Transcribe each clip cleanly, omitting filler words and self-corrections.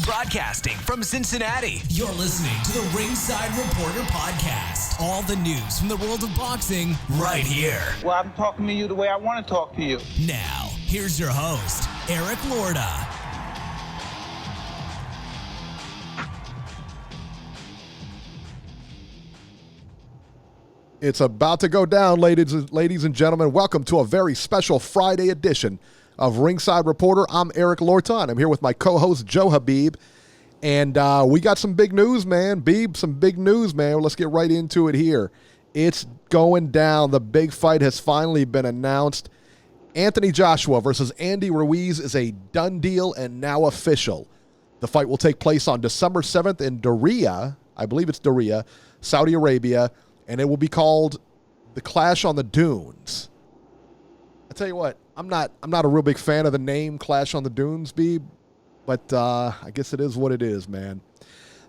Broadcasting from Cincinnati, you're listening to the Ringside Reporter Podcast. All the news from the world of boxing right here. Well, I'm talking to you the way I want to talk to you. Now, here's your host, Eric Lorda. It's about to go down, ladies and gentlemen. Welcome to a very special Friday edition of Ringside Reporter. I'm Eric Lorta. I'm here with my co-host, Joe Habib. And we got some big news, man. Beeb, some big news, man. Let's get right into it here. It's going down. The big fight has finally been announced. Anthony Joshua versus Andy Ruiz is a done deal and now official. The fight will take place on December 7th in Diriyah. I believe it's Diriyah, Saudi Arabia. And it will be called The Clash on the Dunes. I tell you what, I'm not a real big fan of the name Clash on the Dunes, Beeb, but I guess it is what it is, man.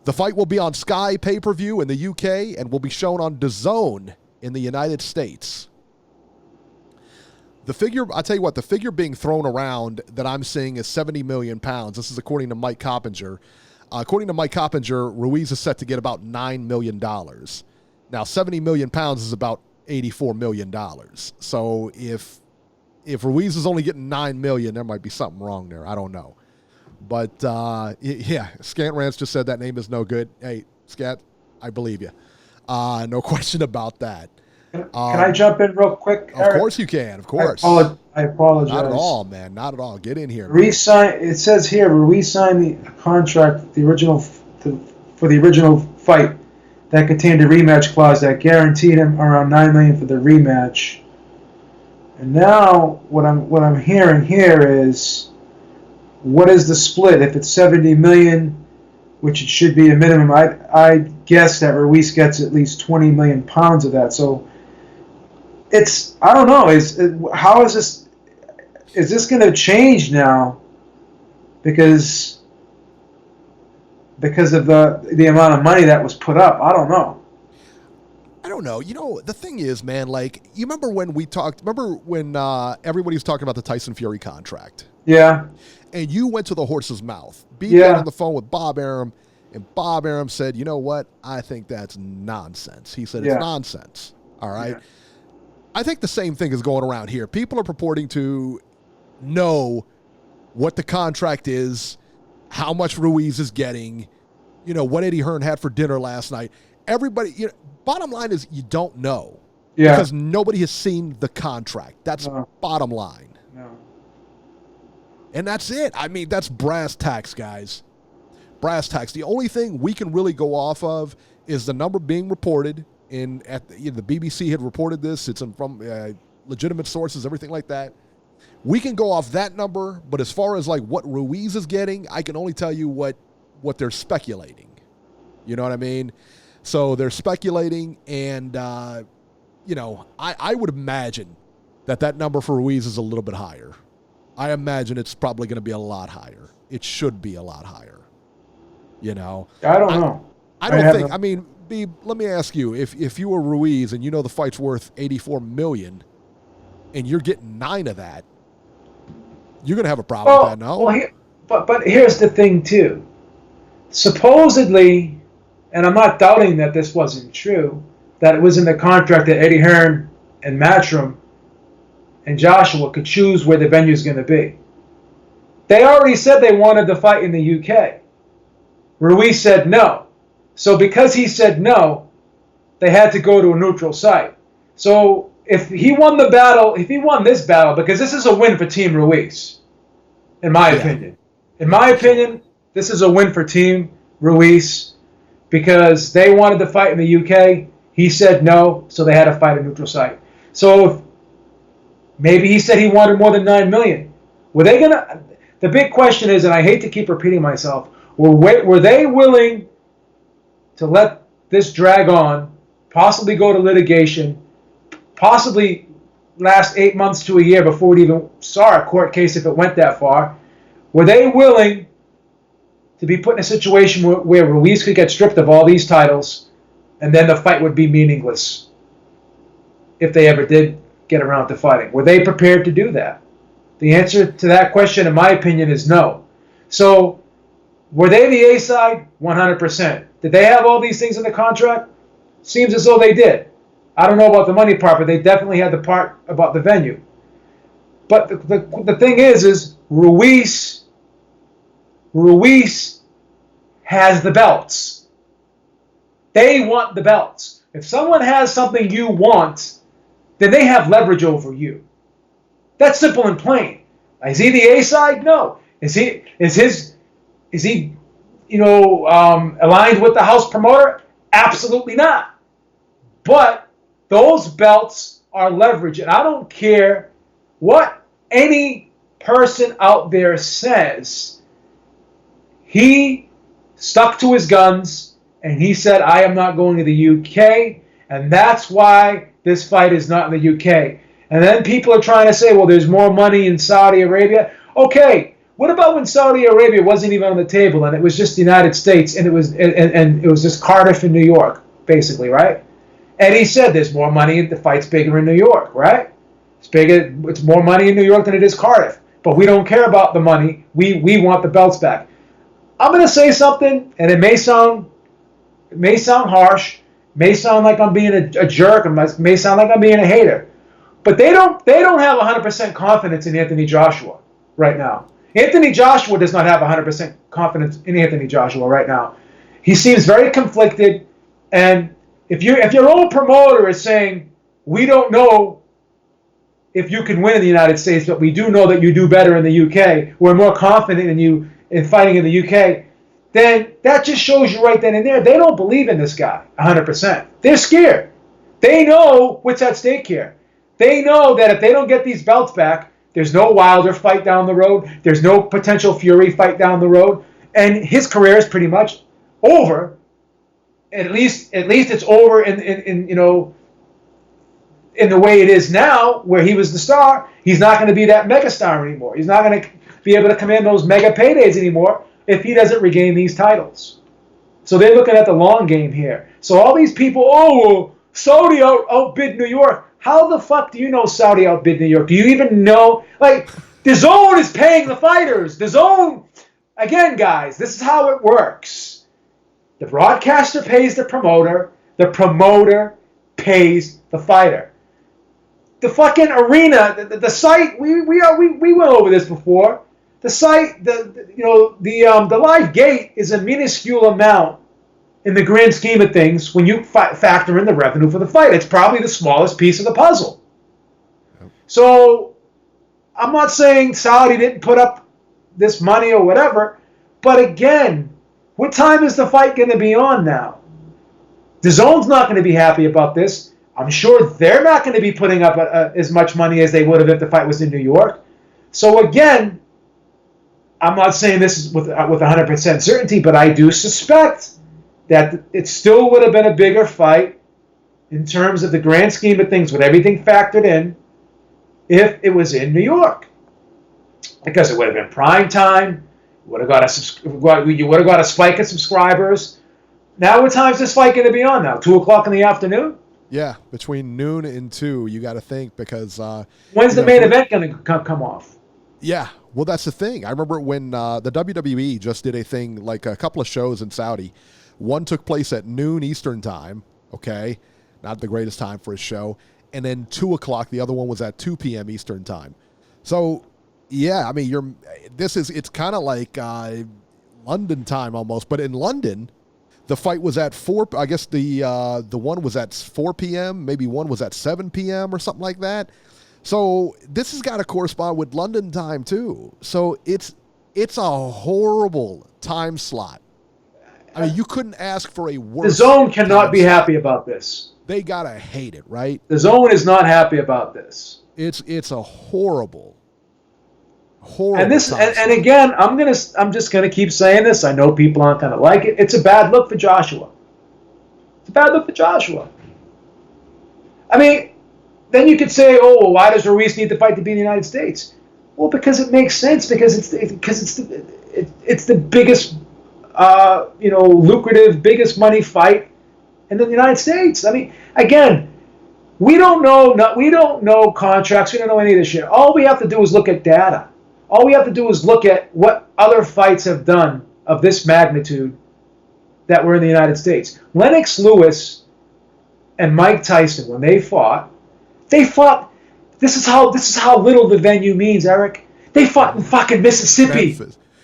The fight will be on Sky pay-per-view in the UK and will be shown on DAZN in the United States. The figure, I tell you what, the figure being thrown around that I'm seeing is 70 million pounds. This is according to Mike Coppinger. According to Mike Coppinger, Ruiz is set to get about $9 million. Now, 70 million pounds is about $84 million. So if Ruiz is only getting $9 million, there might be something wrong there. I don't know. But, yeah, Scant Rants just said that name is no good. Hey, Scat, I believe you. No question about that. Can I jump in real quick, Eric? Of course you can, of course. I apologize. Not at all, man. Not at all. Get in here. It says here, Ruiz signed the contract, for the original fight that contained a rematch clause that guaranteed him around $9 million for the rematch. And now what I'm hearing here is, what is the split? If it's $70 million, which it should be a minimum, I guess that Ruiz gets at least 20 million pounds of that. So I don't know. How is this? Is this going to change now? Because of the amount of money that was put up. I don't know. You know, the thing is, man, like, you remember when everybody was talking about the Tyson Fury contract? Yeah. And you went to the horse's mouth. Got on the phone with Bob Arum, and Bob Arum said, you know what? I think that's nonsense. He said it's nonsense. All right? Yeah. I think the same thing is going around here. People are purporting to know what the contract is, how much Ruiz is getting, you know, what Eddie Hearn had for dinner last night. Everybody, bottom line is you don't know. Yeah. Because nobody has seen the contract. That's bottom line. No. And that's it. I mean, that's brass tacks, guys. Brass tacks. The only thing we can really go off of is the number being reported the BBC had reported this. It's from legitimate sources, everything like that. We can go off that number, but as far as like what Ruiz is getting, I can only tell you what they're speculating. You know what I mean? So they're speculating, and I would imagine that number for Ruiz is a little bit higher. I imagine it's probably going to be a lot higher. It should be a lot higher. You know? I don't know. I don't think. I mean, let me ask you: if you were Ruiz and you know the fight's worth $84 million, and you're getting 9 of that, you're going to have a problem with that, no? Well, but here's the thing, too. Supposedly, and I'm not doubting that this wasn't true, that it was in the contract that Eddie Hearn and Matchroom and Joshua could choose where the venue's going to be. They already said they wanted to fight in the UK. Ruiz said no. So because he said no, they had to go to a neutral site. So if he won this battle, because this is a win for Team Ruiz, in my opinion. In my opinion, this is a win for Team Ruiz because they wanted to fight in the UK. He said no, so they had to fight a neutral site. So maybe he said he wanted more than $9 million. Were they gonna? The big question is, and I hate to keep repeating myself, were they willing to let this drag on, possibly go to litigation, possibly last 8 months to a year before we even saw a court case if it went that far? Were they willing to be put in a situation where Ruiz could get stripped of all these titles and then the fight would be meaningless if they ever did get around to fighting? Were they prepared to do that? The answer to that question, in my opinion, is no. So Were they the A side? 100%. Did they have all these things in the contract? Seems as though they did. I don't know about the money part, but they definitely had the part about the venue. But the thing is Ruiz has the belts. They want the belts. If someone has something you want, then they have leverage over you. That's simple and plain. Is he the A side? No. Is he aligned with the house promoter? Absolutely not. But those belts are leverage, and I don't care what any person out there says. He stuck to his guns, and he said, I am not going to the UK, and that's why this fight is not in the UK. And then people are trying to say, well, there's more money in Saudi Arabia. Okay, what about when Saudi Arabia wasn't even on the table, and it was just the United States, and it was just Cardiff and New York, basically, right? And he said there's more money, the fight's bigger in New York, right? It's more money in New York than it is Cardiff. But we don't care about the money. We want the belts back. I'm going to say something, and it may sound harsh, may sound like I'm being a jerk, and may sound like I'm being a hater. But they don't have 100% confidence in Anthony Joshua right now. Anthony Joshua does not have 100% confidence in Anthony Joshua right now. He seems very conflicted, and if your own promoter is saying, we don't know if you can win in the United States, but we do know that you do better in the UK, we're more confident in you in fighting in the UK, then that just shows you right then and there, they don't believe in this guy 100%. They're scared. They know what's at stake here. They know that if they don't get these belts back, there's no Wilder fight down the road, there's no potential Fury fight down the road, and his career is pretty much over. At least it's over in the way it is now, where he was the star. He's not going to be that mega star anymore. He's not going to be able to command those mega paydays anymore if he doesn't regain these titles. So they're looking at the long game here. So all these people, Saudi outbid New York. How the fuck do you know Saudi outbid New York? Do you even know? Like, the zone is paying the fighters. The zone, again, guys, this is how it works. The broadcaster pays the promoter pays the fighter. The fucking arena, the site, we went over this before. The site, the live gate is a minuscule amount in the grand scheme of things when you factor in the revenue for the fight. It's probably the smallest piece of the puzzle. So I'm not saying Saudi didn't put up this money or whatever, but again, what time is the fight going to be on now? The zone's not going to be happy about this. I'm sure they're not going to be putting up as much money as they would have if the fight was in New York. So again, I'm not saying this is with 100% certainty, but I do suspect that it still would have been a bigger fight in terms of the grand scheme of things with everything factored in if it was in New York. Because it would have been prime time. You would have got a spike of subscribers. Now what time's this fight going to be on now? 2 o'clock in the afternoon? Yeah, between noon and 2, you got to think, because... when's the main event going to come off? Yeah, well, that's the thing. I remember when the WWE just did a thing, like a couple of shows in Saudi. One took place at noon Eastern time, okay? Not the greatest time for a show. And then 2 o'clock, the other one was at 2 p.m. Eastern time. So, yeah, I mean, it's kind of like London time almost. But in London, the fight was at 4, I guess the one was at 4 p.m., maybe one was at 7 p.m. or something like that. So this has got to correspond with London time too. So it's a horrible time slot. I mean, you couldn't ask for a worse. The zone cannot be happy about this. They gotta hate it, right? The zone is not happy about this. It's a horrible. And again, I'm just gonna keep saying this. I know people aren't gonna like it. It's a bad look for Joshua. It's a bad look for Joshua. I mean, then you could say, why does Ruiz need to fight to be in the United States? Well, because it makes sense. Because it's the biggest, lucrative, biggest money fight in the United States. I mean, again, we don't know contracts. We don't know any of this shit. All we have to do is look at data. All we have to do is look at what other fights have done of this magnitude that were in the United States. Lennox Lewis and Mike Tyson, when they fought. This is how little the venue means, Eric. They fought in fucking Mississippi.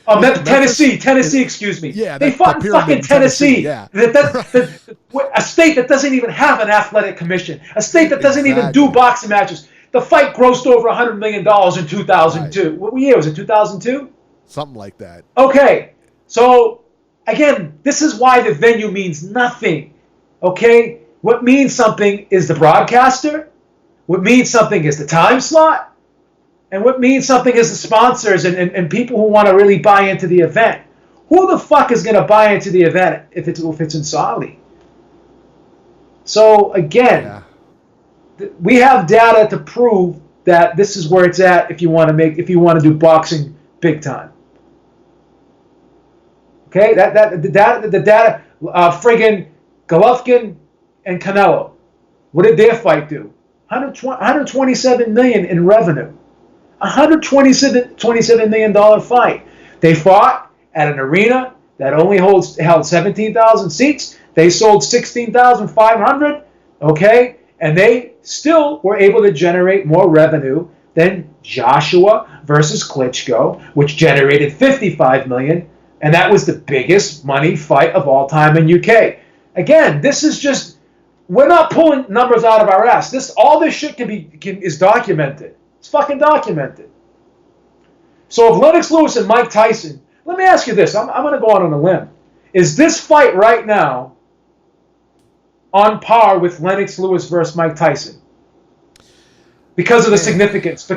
Memphis. Tennessee, excuse me. Yeah, they fought in fucking Tennessee. Yeah. A state that doesn't even have an athletic commission. A state that doesn't even do boxing matches. The fight grossed over $100 million in 2002. Right. What year was it, 2002? Something like that. Okay, so again, this is why the venue means nothing. Okay? What means something is the broadcaster. What means something is the time slot. And what means something is the sponsors and people who want to really buy into the event. Who the fuck is going to buy into the event if it's in Saudi? So again, we have data to prove that this is where it's at if you want to do boxing big time. Okay, the data, friggin' Golovkin and Canelo. What did their fight do? 127 million in revenue. $127 million fight. They fought at an arena that only held 17,000 seats. They sold 16,500. Okay, and they still were able to generate more revenue than Joshua versus Klitschko, which generated 55 million, and that was the biggest money fight of all time in UK. Again, this is just, we're not pulling numbers out of our ass. All this shit is documented. It's fucking documented. So if Lennox Lewis and Mike Tyson, let me ask you this. I'm going to go out on a limb. Is this fight right now on par with Lennox Lewis versus Mike Tyson? Because of the significance.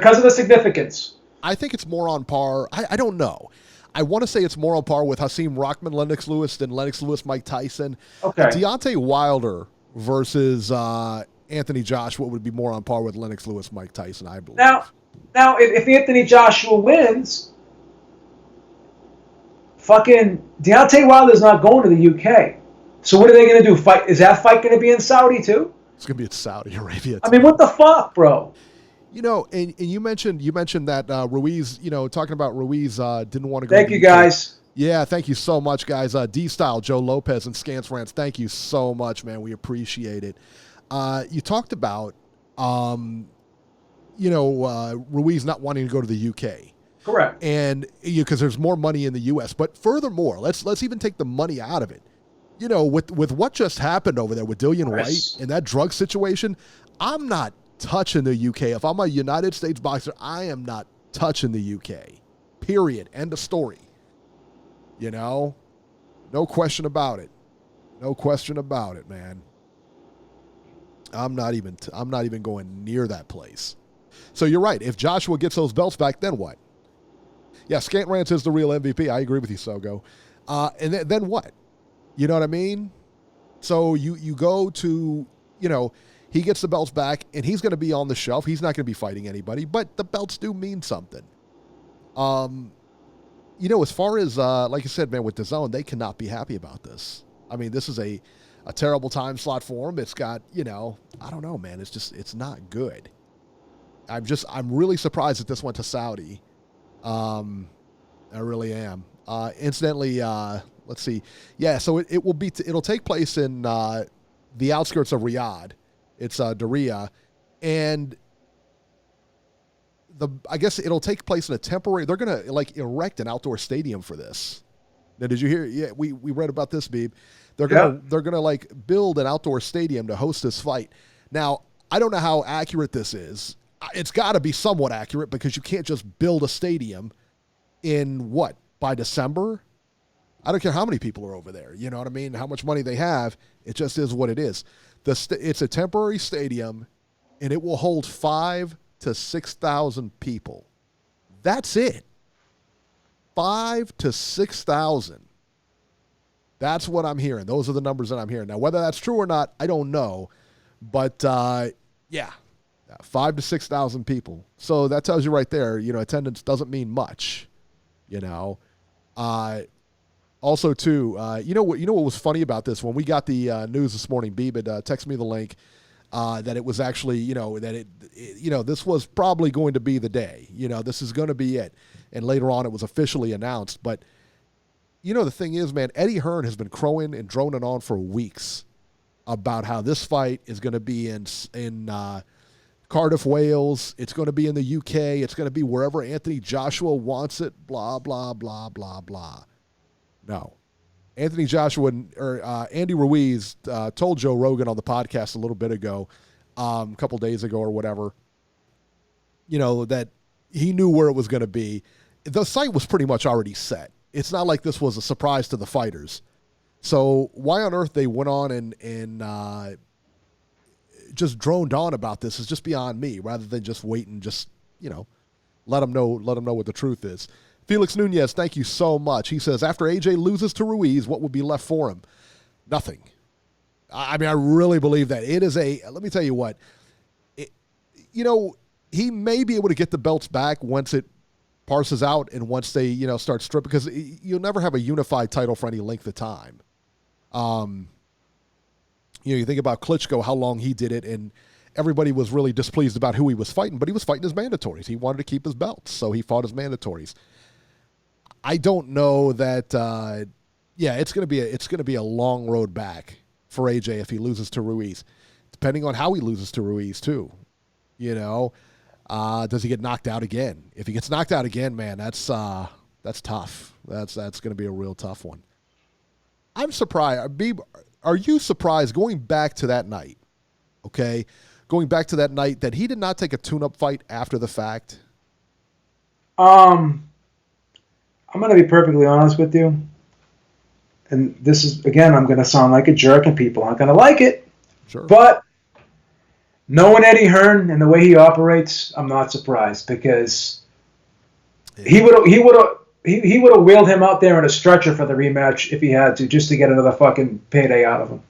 I think it's more on par. I don't know. I want to say it's more on par with Hasim Rahman, Lennox Lewis than Lennox Lewis, Mike Tyson. Okay. Deontay Wilder versus Anthony Joshua would be more on par with Lennox Lewis, Mike Tyson, I believe. Now, if Anthony Joshua wins, fucking Deontay Wilder's not going to the UK. So what are they going to do? Fight? Is that fight going to be in Saudi too? It's going to be in Saudi Arabia. I mean, what the fuck, bro? You know, and you mentioned that Ruiz, talking about Ruiz didn't want to go. Thank you, guys. Yeah, thank you so much, guys. D-Style, Joe Lopez, and Scans France, thank you so much, man. We appreciate it. You talked about, Ruiz not wanting to go to the UK. Correct. And because there's more money in the U.S. But furthermore, let's even take the money out of it. You know, with what just happened over there with Dillian Whyte and that drug situation, I'm not touching the UK. If I'm a United States boxer, I am not touching the UK. Period. End of story. No question about it. No question about it, man. I'm not even going near that place. So you're right. If Joshua gets those belts back, then what? Yeah, Scant Rants is the real MVP. I agree with you, Sogo. And then what? You know what I mean? So you go to, he gets the belts back, and he's going to be on the shelf. He's not going to be fighting anybody, but the belts do mean something. As far as, like I said, man, with DAZN, they cannot be happy about this. I mean, this is a terrible time slot for them. It's got, I don't know, man. It's not good. I'm really surprised that this went to Saudi. I really am. Incidentally, let's see. Yeah, so it'll take place in the outskirts of Riyadh. It's Diriyah, and I guess it'll take place in a temporary. They're gonna erect an outdoor stadium for this. Now, did you hear? Yeah, we read about this, Beeb. They're gonna build an outdoor stadium to host this fight. Now, I don't know how accurate this is. It's got to be somewhat accurate because you can't just build a stadium by December. I don't care how many people are over there. You know what I mean? How much money they have. It just is what it is. It's a temporary stadium, and it will hold 5,000 to 6,000 people. That's it. 5,000 to 6,000. That's what I'm hearing. Those are the numbers that I'm hearing. Now, whether that's true or not, I don't know. But, 5,000 to 6,000 people. So that tells you right there, attendance doesn't mean much, Also, too, what was funny about this? When we got the news this morning, Beeb had texted me the link that it was actually, this was probably going to be the day. This is going to be it. And later on, it was officially announced. But the thing is, man, Eddie Hearn has been crowing and droning on for weeks about how this fight is going to be in Cardiff, Wales. It's going to be in the UK. It's going to be wherever Anthony Joshua wants it, blah, blah, blah, blah, blah. No. Anthony Joshua or Andy Ruiz told Joe Rogan on the podcast a little bit ago, a couple days ago or whatever, that he knew where it was going to be. The site was pretty much already set. It's not like this was a surprise to the fighters. So why on earth they went on and just droned on about this is just beyond me, rather than just wait and just, let them know what the truth is. Felix Nunez, thank you so much. He says, after AJ loses to Ruiz, what would be left for him? Nothing. I mean, I really believe that. It is let me tell you what, he may be able to get the belts back once it parses out and once they, start stripping, because you'll never have a unified title for any length of time. You think about Klitschko, how long he did it, and everybody was really displeased about who he was fighting, but he was fighting his mandatories. He wanted to keep his belts, so he fought his mandatories. I don't know that. It's going to be a long road back for AJ if he loses to Ruiz, depending on how he loses to Ruiz too. Does he get knocked out again? If he gets knocked out again, man, that's tough. That's going to be a real tough one. I'm surprised. Are you surprised going back to that night? Okay, going back to that night that he did not take a tune-up fight after the fact. I'm going to be perfectly honest with you. And this is, again, I'm going to sound like a jerk and people aren't going to like it. Sure. But knowing Eddie Hearn and the way he operates, I'm not surprised, because he would have wheeled him out there in a stretcher for the rematch if he had to, just to get another fucking payday out of him.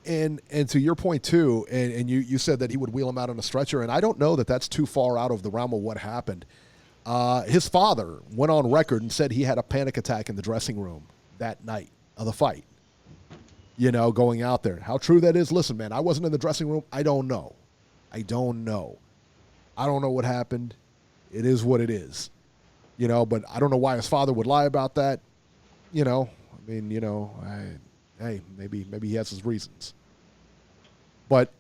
And to your point too, and you said that he would wheel him out on a stretcher, and I don't know that that's too far out of the realm of what happened. His father went on record and said he had a panic attack in the dressing room that night of the fight. Going out there. How true that is, listen, man, I wasn't in the dressing room. I don't know. I don't know what happened. It is what it is. But I don't know why his father would lie about that. Maybe he has his reasons. But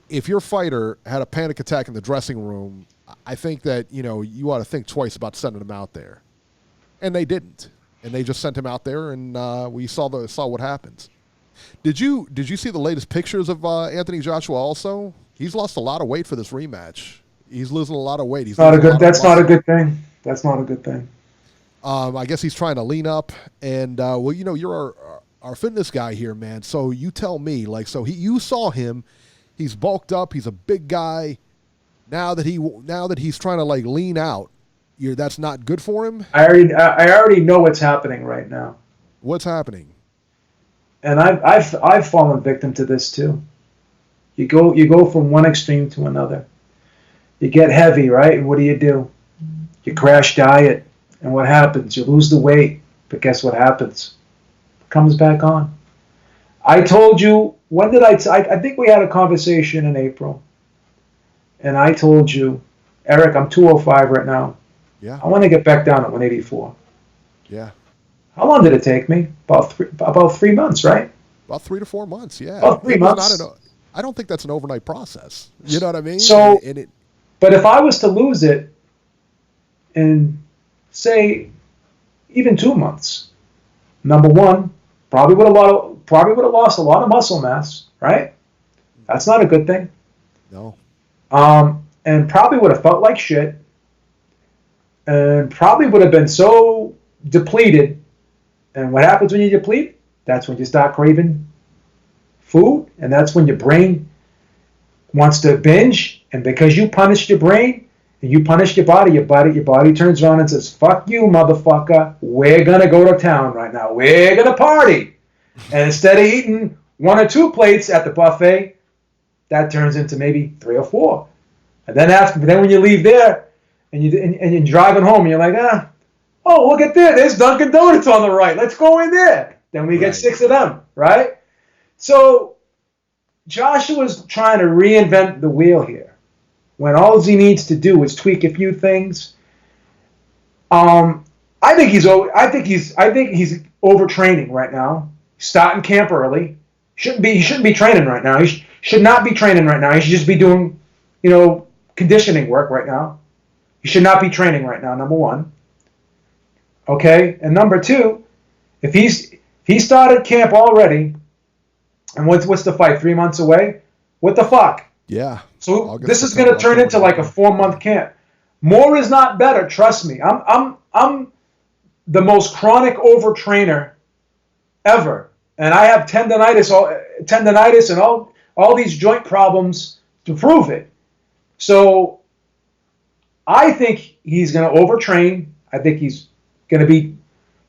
if your fighter had a panic attack in the dressing room, I think that, you ought to think twice about sending him out there. And they didn't. And they just sent him out there, and we saw what happens. Did you see the latest pictures of Anthony Joshua also? He's lost a lot of weight for this rematch. He's losing a lot of weight. That's not a good thing. That's not a good thing. I guess he's trying to lean up, and you're our fitness guy here, man. So you tell me, you saw him. He's bulked up. He's a big guy. Now that he's trying to lean out, that's not good for him. I already know what's happening right now. What's happening? And I've fallen victim to this too. You go from one extreme to another. You get heavy, right? And what do? You crash diet, and what happens? You lose the weight, but guess what happens? It comes back on. I told you, when did I think we had a conversation in April, and I told you, Eric, I'm 205 right now. Yeah. I want to get back down at 184. Yeah. How long did it take me? About 3 months, right? About 3 to 4 months, yeah. About 3 months. I don't think that's an overnight process. You know what I mean? So, but if I was to lose it in, say, even 2 months, number one, probably would have lost a lot of muscle mass, right? That's not a good thing. No. And probably would have felt like shit, and probably would have been so depleted. And what happens when you deplete? That's when you start craving food, and that's when your brain wants to binge. And because you punished your brain and you punished your body turns around and says, "Fuck you, motherfucker. We're gonna go to town right now. We're gonna party." And instead of eating 1 or 2 plates at the buffet, that turns into maybe 3 or 4. And then when you leave there and you're driving home, and you're like, oh, look at there. There's Dunkin' Donuts on the right. Let's go in there. Then we get 6 of them, right? So Joshua's trying to reinvent the wheel here, when all he needs to do is tweak a few things. I think he's overtraining right now. Starting camp early. He shouldn't be training right now. He should not be training right now. He should just be doing, conditioning work right now. He should not be training right now. Number one. Okay, and number two, if he started camp already, and what's the fight? 3 months away. What the fuck? Yeah. So August, this is going to turn into like a 4-month camp. More is not better. Trust me. I'm the most chronic overtrainer ever, and I have tendonitis and all these joint problems to prove it. So I think he's going to overtrain. I think he's going to be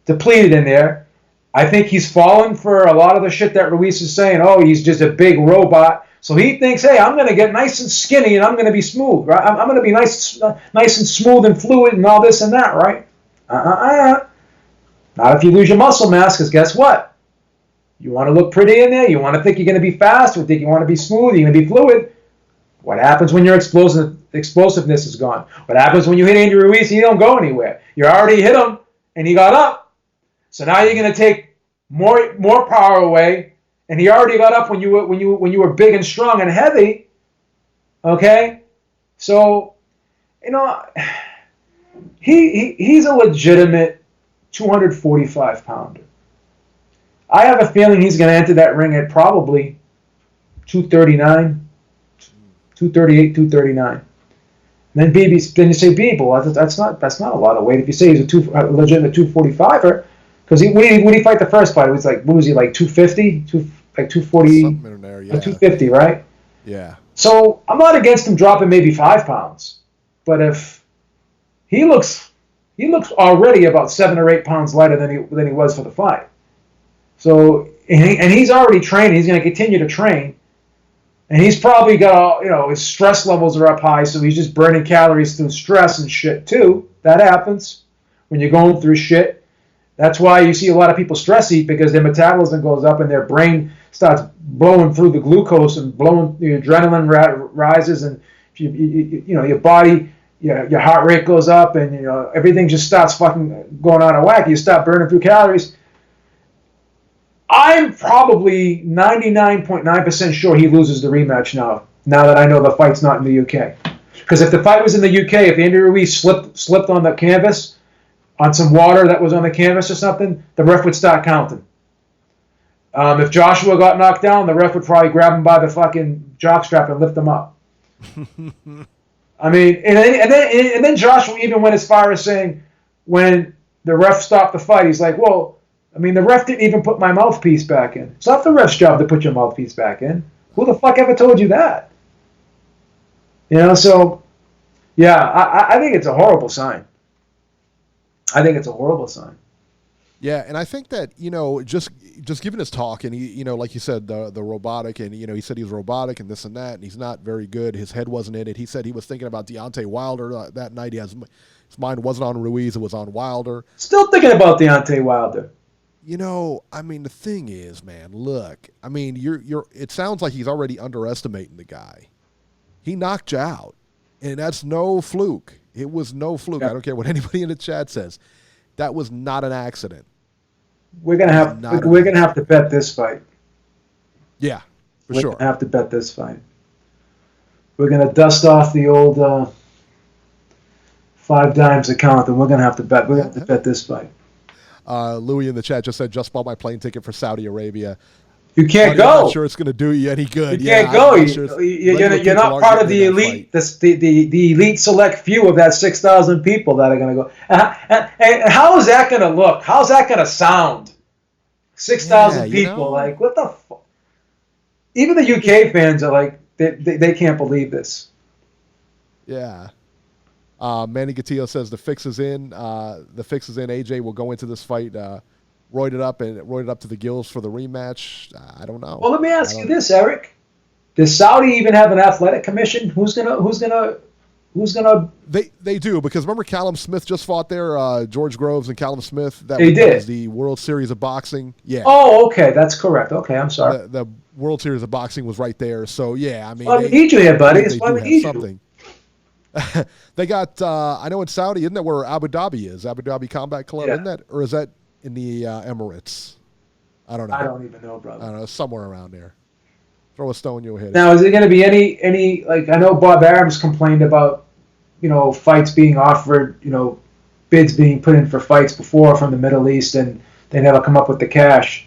depleted in there. I think he's fallen for a lot of the shit that Ruiz is saying. Oh, he's just a big robot. So he thinks, hey, I'm going to get nice and skinny and I'm going to be smooth, right? I'm going to be nice and smooth and fluid and all this and that, right? Not if you lose your muscle mass, because guess what? You want to look pretty in there. You want to think you're going to be fast, or think you want to be smooth. You're going to be fluid. What happens when your explosiveness is gone? What happens when you hit Andy Ruiz and you don't go anywhere? You already hit him and he got up. So now you're going to take more power away, and he already got up when you were big and strong and heavy. Okay, so he's a legitimate 245-pounder. I have a feeling he's going to enter that ring at probably 239, 238, 239. Then you say, well, that's not a lot of weight. If you say he's a legitimate 245er, because when he fight the first fight, it was like, what was he, like 250, like 240, something in there, yeah. 250, right? Yeah. So I'm not against him dropping maybe 5 pounds, but if he looks already about 7 or 8 pounds lighter than he was for the fight. So and he's already training. He's going to continue to train. And he's probably got, his stress levels are up high, so he's just burning calories through stress and shit too. That happens when you're going through shit. That's why you see a lot of people stress eat, because their metabolism goes up and their brain starts blowing through the glucose and blowing, the adrenaline rises, and your body, your heart rate goes up, and everything just starts fucking going out of whack. You start burning through calories. I'm probably 99.9% sure he loses the rematch now that I know the fight's not in the UK. Because if the fight was in the UK, if Andy Ruiz slipped on the canvas, on some water that was on the canvas or something, the ref would start counting. If Joshua got knocked down, the ref would probably grab him by the fucking jockstrap and lift him up. I mean, and then Joshua even went as far as saying, when the ref stopped the fight, he's like, well, I mean, the ref didn't even put my mouthpiece back in. It's not the ref's job to put your mouthpiece back in. Who the fuck ever told you that? So, yeah, I think it's a horrible sign. Yeah, and I think that, just given his talk, and he, like you said, the robotic, and, he said he was robotic and this and that, and he's not very good. His head wasn't in it. He said he was thinking about Deontay Wilder that night. His mind wasn't on Ruiz. It was on Wilder. Still thinking about Deontay Wilder. I mean, the thing is, man, look, I mean, it sounds like he's already underestimating the guy. He knocked you out, and that's no fluke. It was no fluke. Yeah. I don't care what anybody in the chat says. That was not an accident. We're gonna have to bet this fight. Yeah, for we're sure. We're gonna have to bet this fight. We're gonna dust off the old 5 dimes account, and we're gonna have to bet. We're gonna have to bet this fight. Louis in the chat just said, just bought my plane ticket for Saudi Arabia. You can't go. I'm not sure it's going to do you any good. You can't go. You're not part of the elite. The elite select few of that 6,000 people that are going to go. And how is that going to look? How's that going to sound? 6,000 people. Like, what the fuck? Even the UK fans are like, they can't believe this. Yeah. Manny Gatillo says the fix is in. AJ will go into this fight roided up to the gills for the rematch. I don't know. Well, let me ask you this, Eric. Does Saudi even have an athletic commission? Who's gonna? They do, because remember Callum Smith just fought there. George Groves and Callum Smith. That was the World Series of Boxing. Yeah. Oh, okay, that's correct. Okay, I'm sorry. The World Series of Boxing was right there. So yeah, I mean, well, we need you here, buddy. That's why we need you. They got, I know in Saudi, isn't that where Abu Dhabi is? Abu Dhabi Combat Club, Yeah. isn't that? Or is that in the Emirates? I don't know. I don't even know, I brother. don't know. Somewhere around there. Throw a stone, you'll hit it. Now, is there going to be any like I know Bob Arams complained about fights being offered, bids being put in for fights before from the Middle East, and they never come up with the cash.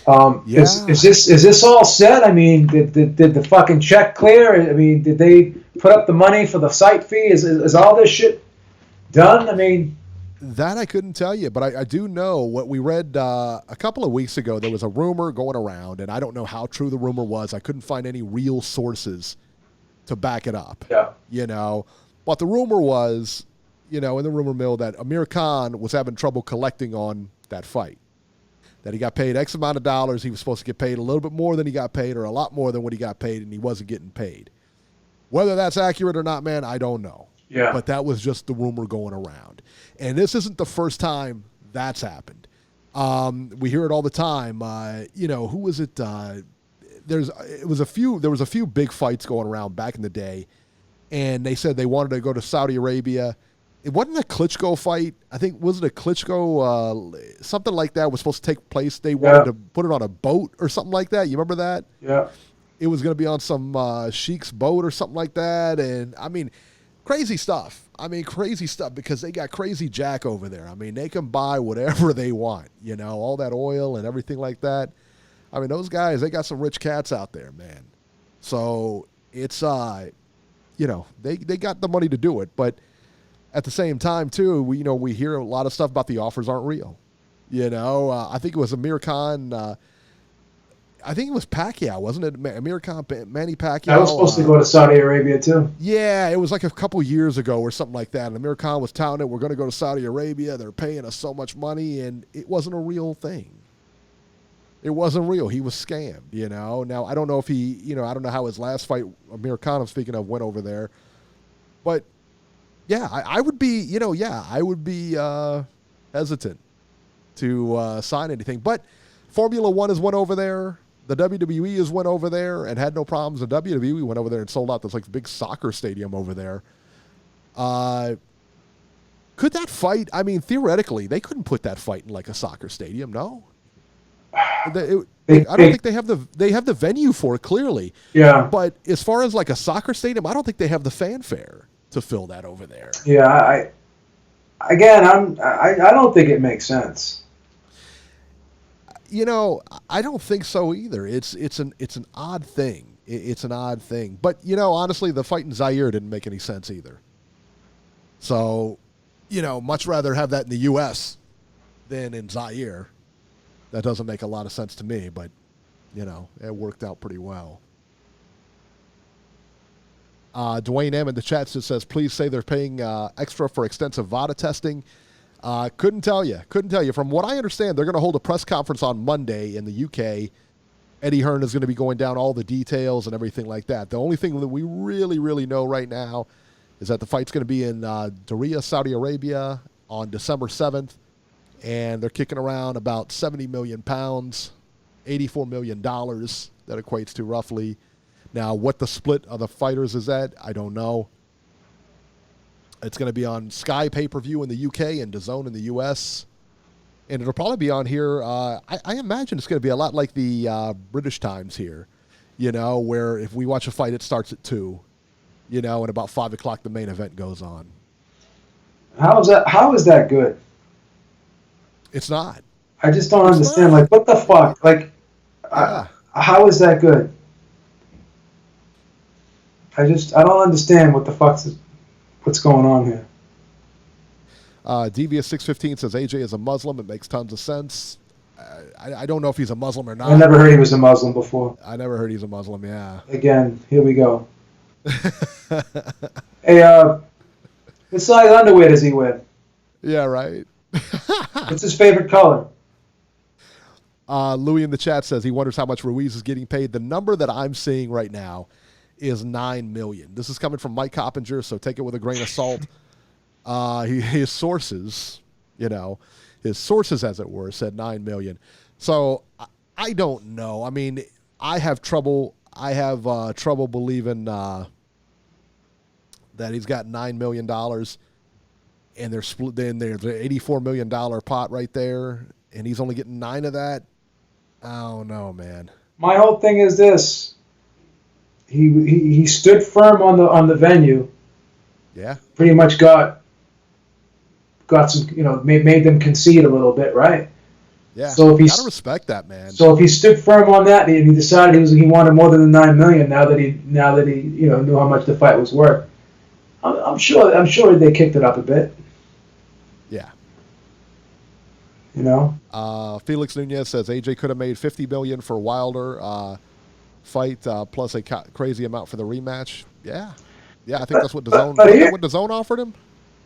Yeah. Is this all set? I mean, did the fucking check clear? I mean, did they put up the money for the site fee? Is all this shit done? I mean, That I couldn't tell you, but I do know what we read a couple of weeks ago. There was a rumor going around, and I don't know how true the rumor was. I couldn't find any real sources to back it up. yeah, But the rumor was, in the rumor mill that Amir Khan was having trouble collecting on that fight. That he got paid X amount of dollars. He was supposed to get paid a little bit more than he got paid or a lot more than what he got paid, and he wasn't getting paid. Whether that's accurate or not, man, I don't know. yeah. But that was just the rumor going around. And this isn't the first time that's happened. We hear it all the time. Who was it? There was a few big fights going around back in the day, and they said they wanted to go to Saudi Arabia. It wasn't a Klitschko fight. I think, was it a Klitschko, something like that was supposed to take place. They wanted to put it on a boat or something like that. You remember that? Yeah. It was going to be on some sheik's boat or something like that. And, I mean, crazy stuff. Crazy stuff because they got Crazy Jack over there. They can buy whatever they want, all that oil and everything like that. Those guys, they got some rich cats out there, man. So it's, they got the money to do it. But at the same time, too, we hear a lot of stuff about the offers aren't real. I think it was Amir Khan. I think it was Pacquiao, wasn't it? Amir Khan, Manny Pacquiao. I was supposed to go to Saudi Arabia too. Yeah, it was like a couple years ago or something like that. And Amir Khan was touting it. We're going to go to Saudi Arabia. They're paying us so much money, and it wasn't a real thing. It wasn't real. He was scammed, Now, I don't know if he, I don't know how his last fight, Amir Khan, I'm speaking of, went over there. But, yeah, I would be, I would be hesitant to sign anything. But Formula One has went over there. The WWE has went over there and had no problems. The WWE went over there and sold out this like big soccer stadium over there. Could that fight? Theoretically, they couldn't put that fight in like a soccer stadium. No, I don't think they have the venue for it clearly. Yeah. But as far as like a soccer stadium, I don't think they have the fanfare to fill that over there. Yeah. I don't think it makes sense. I don't think so either. It's an odd thing. It's an odd thing. But, honestly, the fight in Zaire didn't make any sense either. So, much rather have that in the U.S. than in Zaire. That doesn't make a lot of sense to me, but, it worked out pretty well. Dwayne M. in the chat just says, please say they're paying extra for extensive VADA testing. Couldn't tell you. From what I understand, they're going to hold a press conference on Monday in the UK. Eddie Hearn is going to be going down all the details and everything like that. The only thing that we really, really know right now is that the fight's going to be in Diriyah, Saudi Arabia on December 7th. And they're kicking around about 70 million pounds, $84 million that equates to roughly. Now, what the split of the fighters is at, I don't know. It's going to be on Sky pay-per-view in the UK and DAZN in the US. And it'll probably be on here. I imagine it's going to be a lot like the British times here, where if we watch a fight, it starts at 2, and about 5 o'clock the main event goes on. How is that good? It's not. I just don't understand. Like, what the fuck? Like, yeah. How is that good? I don't understand what the what's going on here. Devious 615 says AJ is a Muslim. It makes tons of sense. I don't know if he's a Muslim or not. I never heard he was a Muslim before. I never heard he's a Muslim, yeah. Again, here we go. Hey, what size underwear does he wear? Yeah, right. What's his favorite color? Louis in the chat says he wonders how much Ruiz is getting paid. The number that I'm seeing right now is $9 million. This is coming from Mike Coppinger, so take it with a grain of salt. His sources, as it were, said $9 million. So I don't know. I have trouble believing that he's got $9 million and they're split. Then there's an $84 million pot right there, and he's only getting 9 of that. Oh no, man. My whole thing is this: he stood firm on the venue. Yeah. Pretty much got some, made them concede a little bit, right? Yeah. So if he gotta respect that, man. So if he stood firm on that and he decided he wanted more than the $9 million now that he knew how much the fight was worth, I'm sure they kicked it up a bit. Yeah. Felix Nunez says AJ could have made $50 million for Wilder fight plus a crazy amount for the rematch. Yeah. I think that's what DAZN. What DAZN offered him.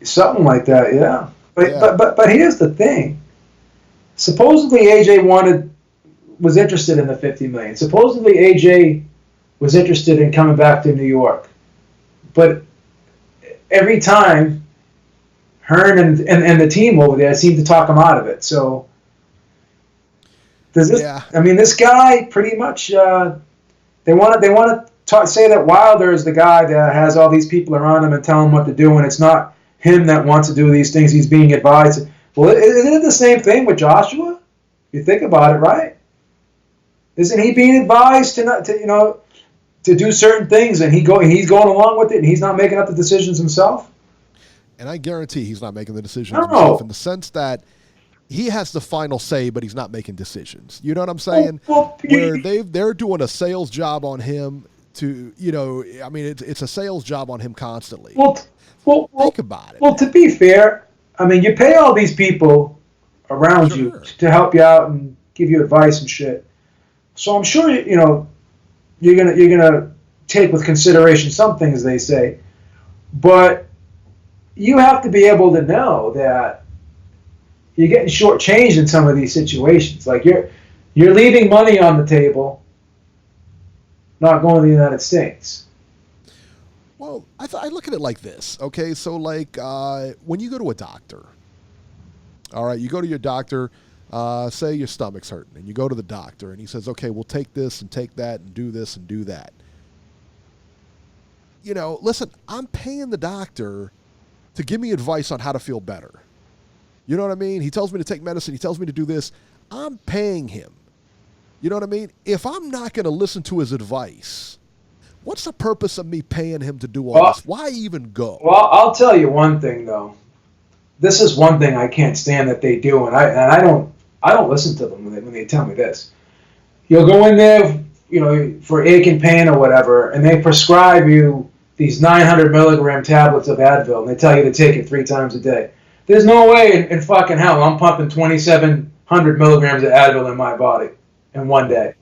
Something like that, yeah. But here's the thing. Supposedly AJ was interested in the $50 million. Supposedly AJ was interested in coming back to New York, but every time Hearn and the team over there seemed to talk him out of it. So this guy pretty much they want to say that Wilder is the guy that has all these people around him and tell him what to do, and it's not him that wants to do these things. He's being advised. Well, isn't it the same thing with Joshua? You think about it, right? Isn't he being advised to do certain things, and he's going along with it, and he's not making up the decisions himself? And I guarantee he's not making the decisions himself in the sense that he has the final say, but he's not making decisions. You know what I'm saying? Where they're doing a sales job on him it's a sales job on him constantly. Think about it. Well, to be fair, you pay all these people around you to help you out and give you advice and shit. So I'm sure you're gonna take with consideration some things they say, but you have to be able to know that you're getting shortchanged in some of these situations. Like you're leaving money on the table, not going to the United States. Well, I look at it like this, okay? So, when you go to a doctor, all right, you go to your doctor, say your stomach's hurting, and you go to the doctor, and he says, okay, we'll take this and take that and do this and do that. Listen, I'm paying the doctor to give me advice on how to feel better. You know what I mean? He tells me to take medicine. He tells me to do this. I'm paying him. You know what I mean? If I'm not going to listen to his advice, what's the purpose of me paying him to do all this? Why even go? Well, I'll tell you one thing though. This is one thing I can't stand that they do, and I don't listen to them when they tell me this. You'll go in there, for ache and pain or whatever, and they prescribe you these 900 milligram tablets of Advil, and they tell you to take it 3 times a day. There's no way in fucking hell I'm pumping 2,700 milligrams of Advil in my body in one day.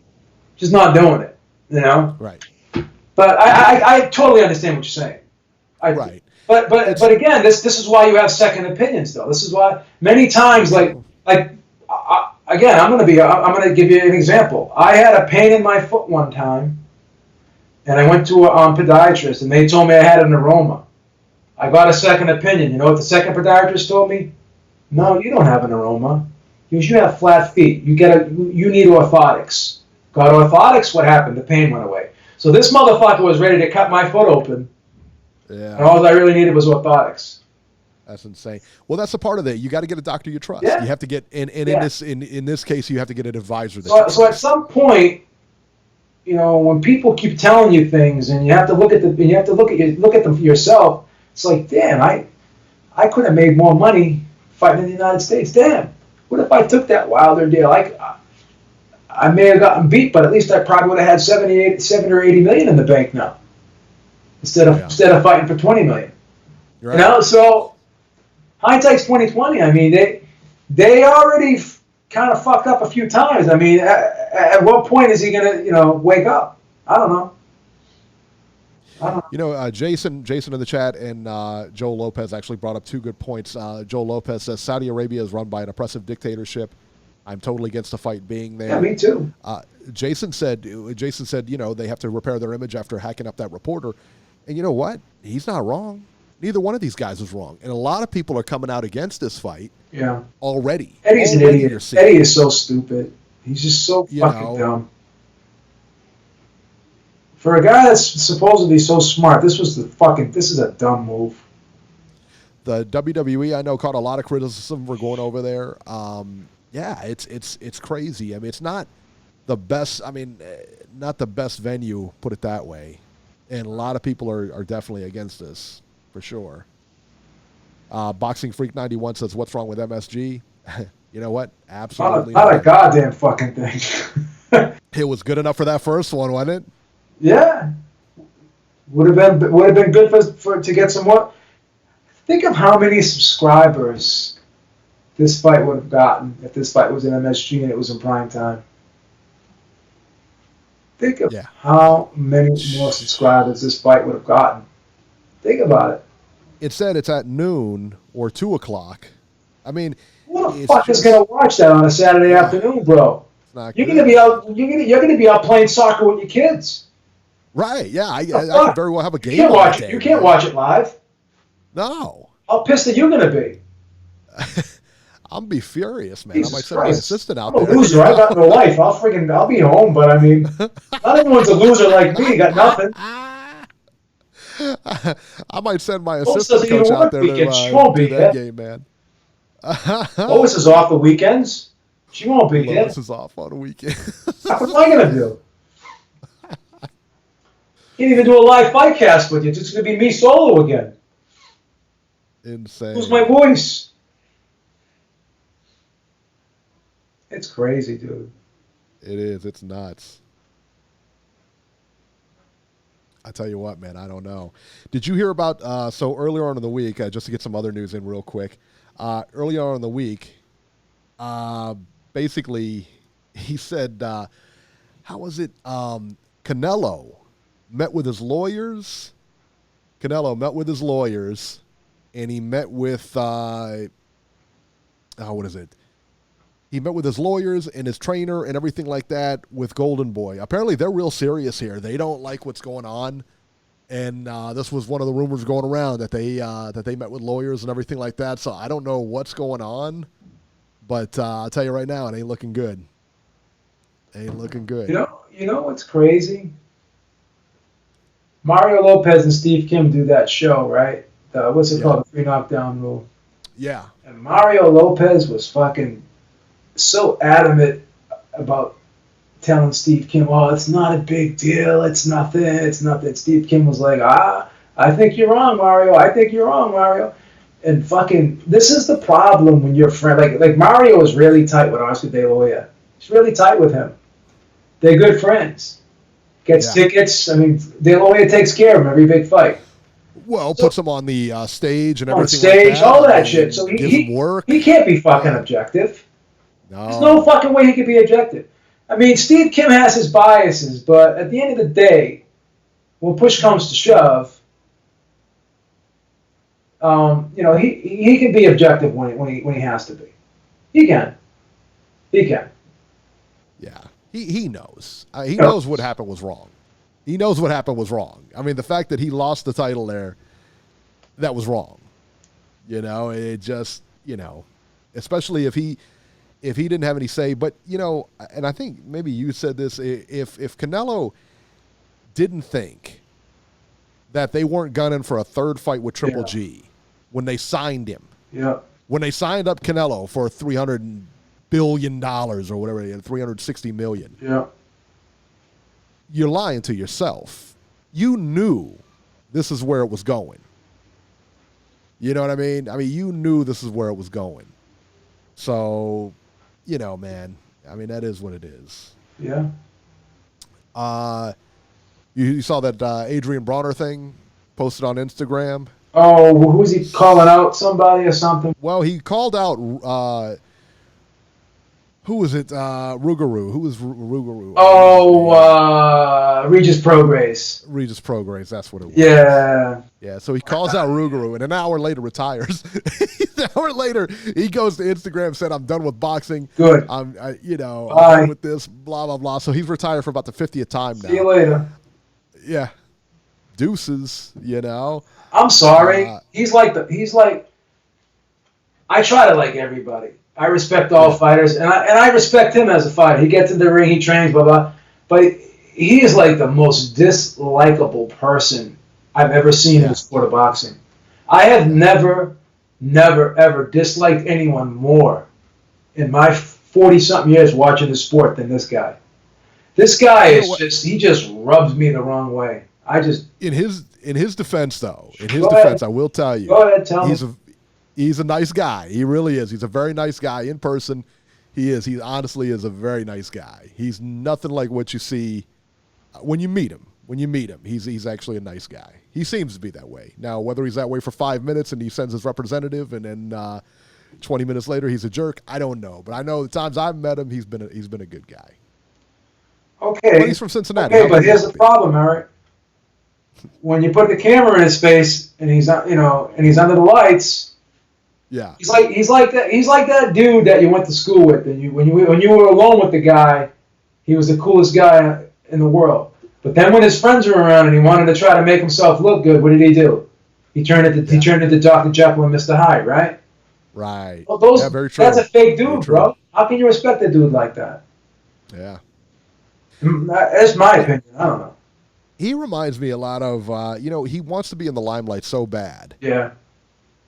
Just not doing it, Right. But I totally understand what you're saying. Right. But again, this is why you have second opinions, though. This is why many times, again, I'm going to give you an example. I had a pain in my foot one time, and I went to a podiatrist, and they told me I had an aroma. I got a second opinion. You know what the second podiatrist told me? No, you don't have an aroma. He goes, you have flat feet. You need orthotics. Got orthotics. What happened? The pain went away. So this motherfucker was ready to cut my foot open. Yeah. And all I really needed was orthotics. That's insane. Well, that's a part of it. You got to get a doctor you trust. Yeah. You have to get in this case, you have to get an advisor. So at some point, when people keep telling you things, and you have to look at them yourself. It's like, damn, I could have made more money fighting in the United States. Damn, what if I took that Wilder deal? I may have gotten beat, but at least I probably would have had 70 or 80 million in the bank now, instead of fighting for 20 million. Right. So hindsight's 20/20. They already kind of fucked up a few times. At what point is he gonna wake up? I don't know. Jason in the chat and Joe Lopez actually brought up 2 good points. Joe Lopez says Saudi Arabia is run by an oppressive dictatorship. I'm totally against the fight being there. Yeah, me too. Jason said, they have to repair their image after hacking up that reporter. And you know what? He's not wrong. Neither one of these guys is wrong. And a lot of people are coming out against this fight already. Eddie's an idiot. Eddie is so stupid. He's just so fucking dumb. For a guy that's supposedly so smart, this is a dumb move. The WWE, I know, caught a lot of criticism for going over there. Yeah, it's crazy. I mean, it's not the best. I mean, not the best venue, put it that way. And a lot of people are definitely against this, for sure. Boxing Freak 91 says, "What's wrong with MSG?" You know what? Absolutely not a goddamn fucking thing. It was good enough for that first one, wasn't it? Yeah, would have been good for to get some more. Think of how many subscribers this fight would have gotten if this fight was in MSG and it was in prime time. Think of how many more subscribers this fight would have gotten. Think about it. It said it's at noon or 2 o'clock. I mean, who the fuck is gonna watch that on a Saturday afternoon, bro? You're gonna be out. You're gonna be out playing soccer with your kids. Right? Yeah, I could very well have a game. You can't watch it. You can't watch it live. No. How pissed are you gonna be? I'll be furious, man. Jesus I might send my assistant out I'm there. a loser. I got no life. I'll be home, but I mean, not everyone's a loser like me. You got nothing. I might send my assistant coach out there to do that game, man. Lois is off the weekends. She won't be there. Lois is off on the weekend. What am I gonna do? Can't even do a live fight cast with you. It's just gonna be me solo again. Insane. Lose my voice. It's crazy, dude. It is. It's nuts. I tell you what, man, I don't know. Did you hear about, so earlier on in the week, just to get some other news in real quick, earlier on in the week, basically, he said, how was it? Canelo met with his lawyers. Canelo met with his lawyers, and he met with, what is it? He met with his lawyers and his trainer and everything like that with Golden Boy. Apparently, they're real serious here. They don't like what's going on, and this was one of the rumors going around that they met with lawyers and everything like that. So I don't know what's going on, but I'll tell you right now, it ain't looking good. Ain't looking good. You know what's crazy? Mario Lopez and Steve Kim do that show, right? What's it called? The 3 knockdown rule. Yeah. And Mario Lopez was fucking so adamant about telling Steve Kim, "Oh, it's not a big deal. It's nothing. It's nothing." Steve Kim was like, "I think you're wrong, Mario. I think you're wrong, Mario." And fucking, this is the problem when you're friend. Like Mario is really tight with Oscar De La Hoya. He's really tight with him. They're good friends. Gets tickets. I mean, De La Hoya takes care of him every big fight. Well, puts him on the stage and everything stage, like that. All that shit. So he can't be fucking objective. No. There's no fucking way he could be objective. I mean, Steve Kim has his biases, but at the end of the day, when push comes to shove, he can be objective when he has to be. He can. Yeah. He knows. He knows what happened was wrong. He knows what happened was wrong. I mean, the fact that he lost the title there, that was wrong. It just, especially if he didn't have any say. But, and I think maybe you said this, if Canelo didn't think that they weren't gunning for a third fight with Triple G when they signed him. Yeah. When they signed up Canelo for $300 billion or whatever, $360 million. Yeah. You're lying to yourself. You knew this is where it was going. You know what I mean? I mean, you knew this is where it was going. So, man, I mean, that is what it is. Yeah. You saw that Adrian Bronner thing posted on Instagram? Oh, who's he calling out? Somebody or something? Well, he called out, who was it? Rougarou. Who was Rougarou? Oh, Regis Prograis. Regis Prograis, that's what it was. Yeah. Yeah, so he calls out Rougarou, and an hour later retires. An hour later, he goes to Instagram and said, "I'm done with boxing. Good. I'm done with this, blah, blah, blah." So he's retired for about the 50th time now. See you later. Yeah. Deuces, I'm sorry. He's like, I try to like everybody. I respect all fighters, and I respect him as a fighter. He gets in the ring, he trains, blah, blah. But he is like the most dislikable person I've ever seen in the sport of boxing. I have never, ever disliked anyone more in my 40-something years watching the sport than this guy. This guy he just rubs me the wrong way. In his defense, though, I will tell you. Go ahead, tell me. He's a nice guy. He really is. He's a very nice guy in person. He is. He honestly is a very nice guy. He's nothing like what you see when you meet him. He's actually a nice guy. He seems to be that way. Now, whether he's that way for 5 minutes and he sends his representative and then 20 minutes later he's a jerk, I don't know. But I know the times I've met him, he's been a good guy. Okay. But he's from Cincinnati. Okay, but here's the problem, Eric. When you put the camera in his face and he's under the lights. Yeah. He's like that dude that you went to school with, and when you were alone with the guy, he was the coolest guy in the world. But then when his friends were around and he wanted to try to make himself look good, what did he do? He turned into Dr. Jekyll and Mr. Hyde, right? Right. Well, very true. That's a fake dude, bro. How can you respect a dude like that? Yeah. That's my opinion. I don't know. He reminds me a lot of, he wants to be in the limelight so bad. Yeah.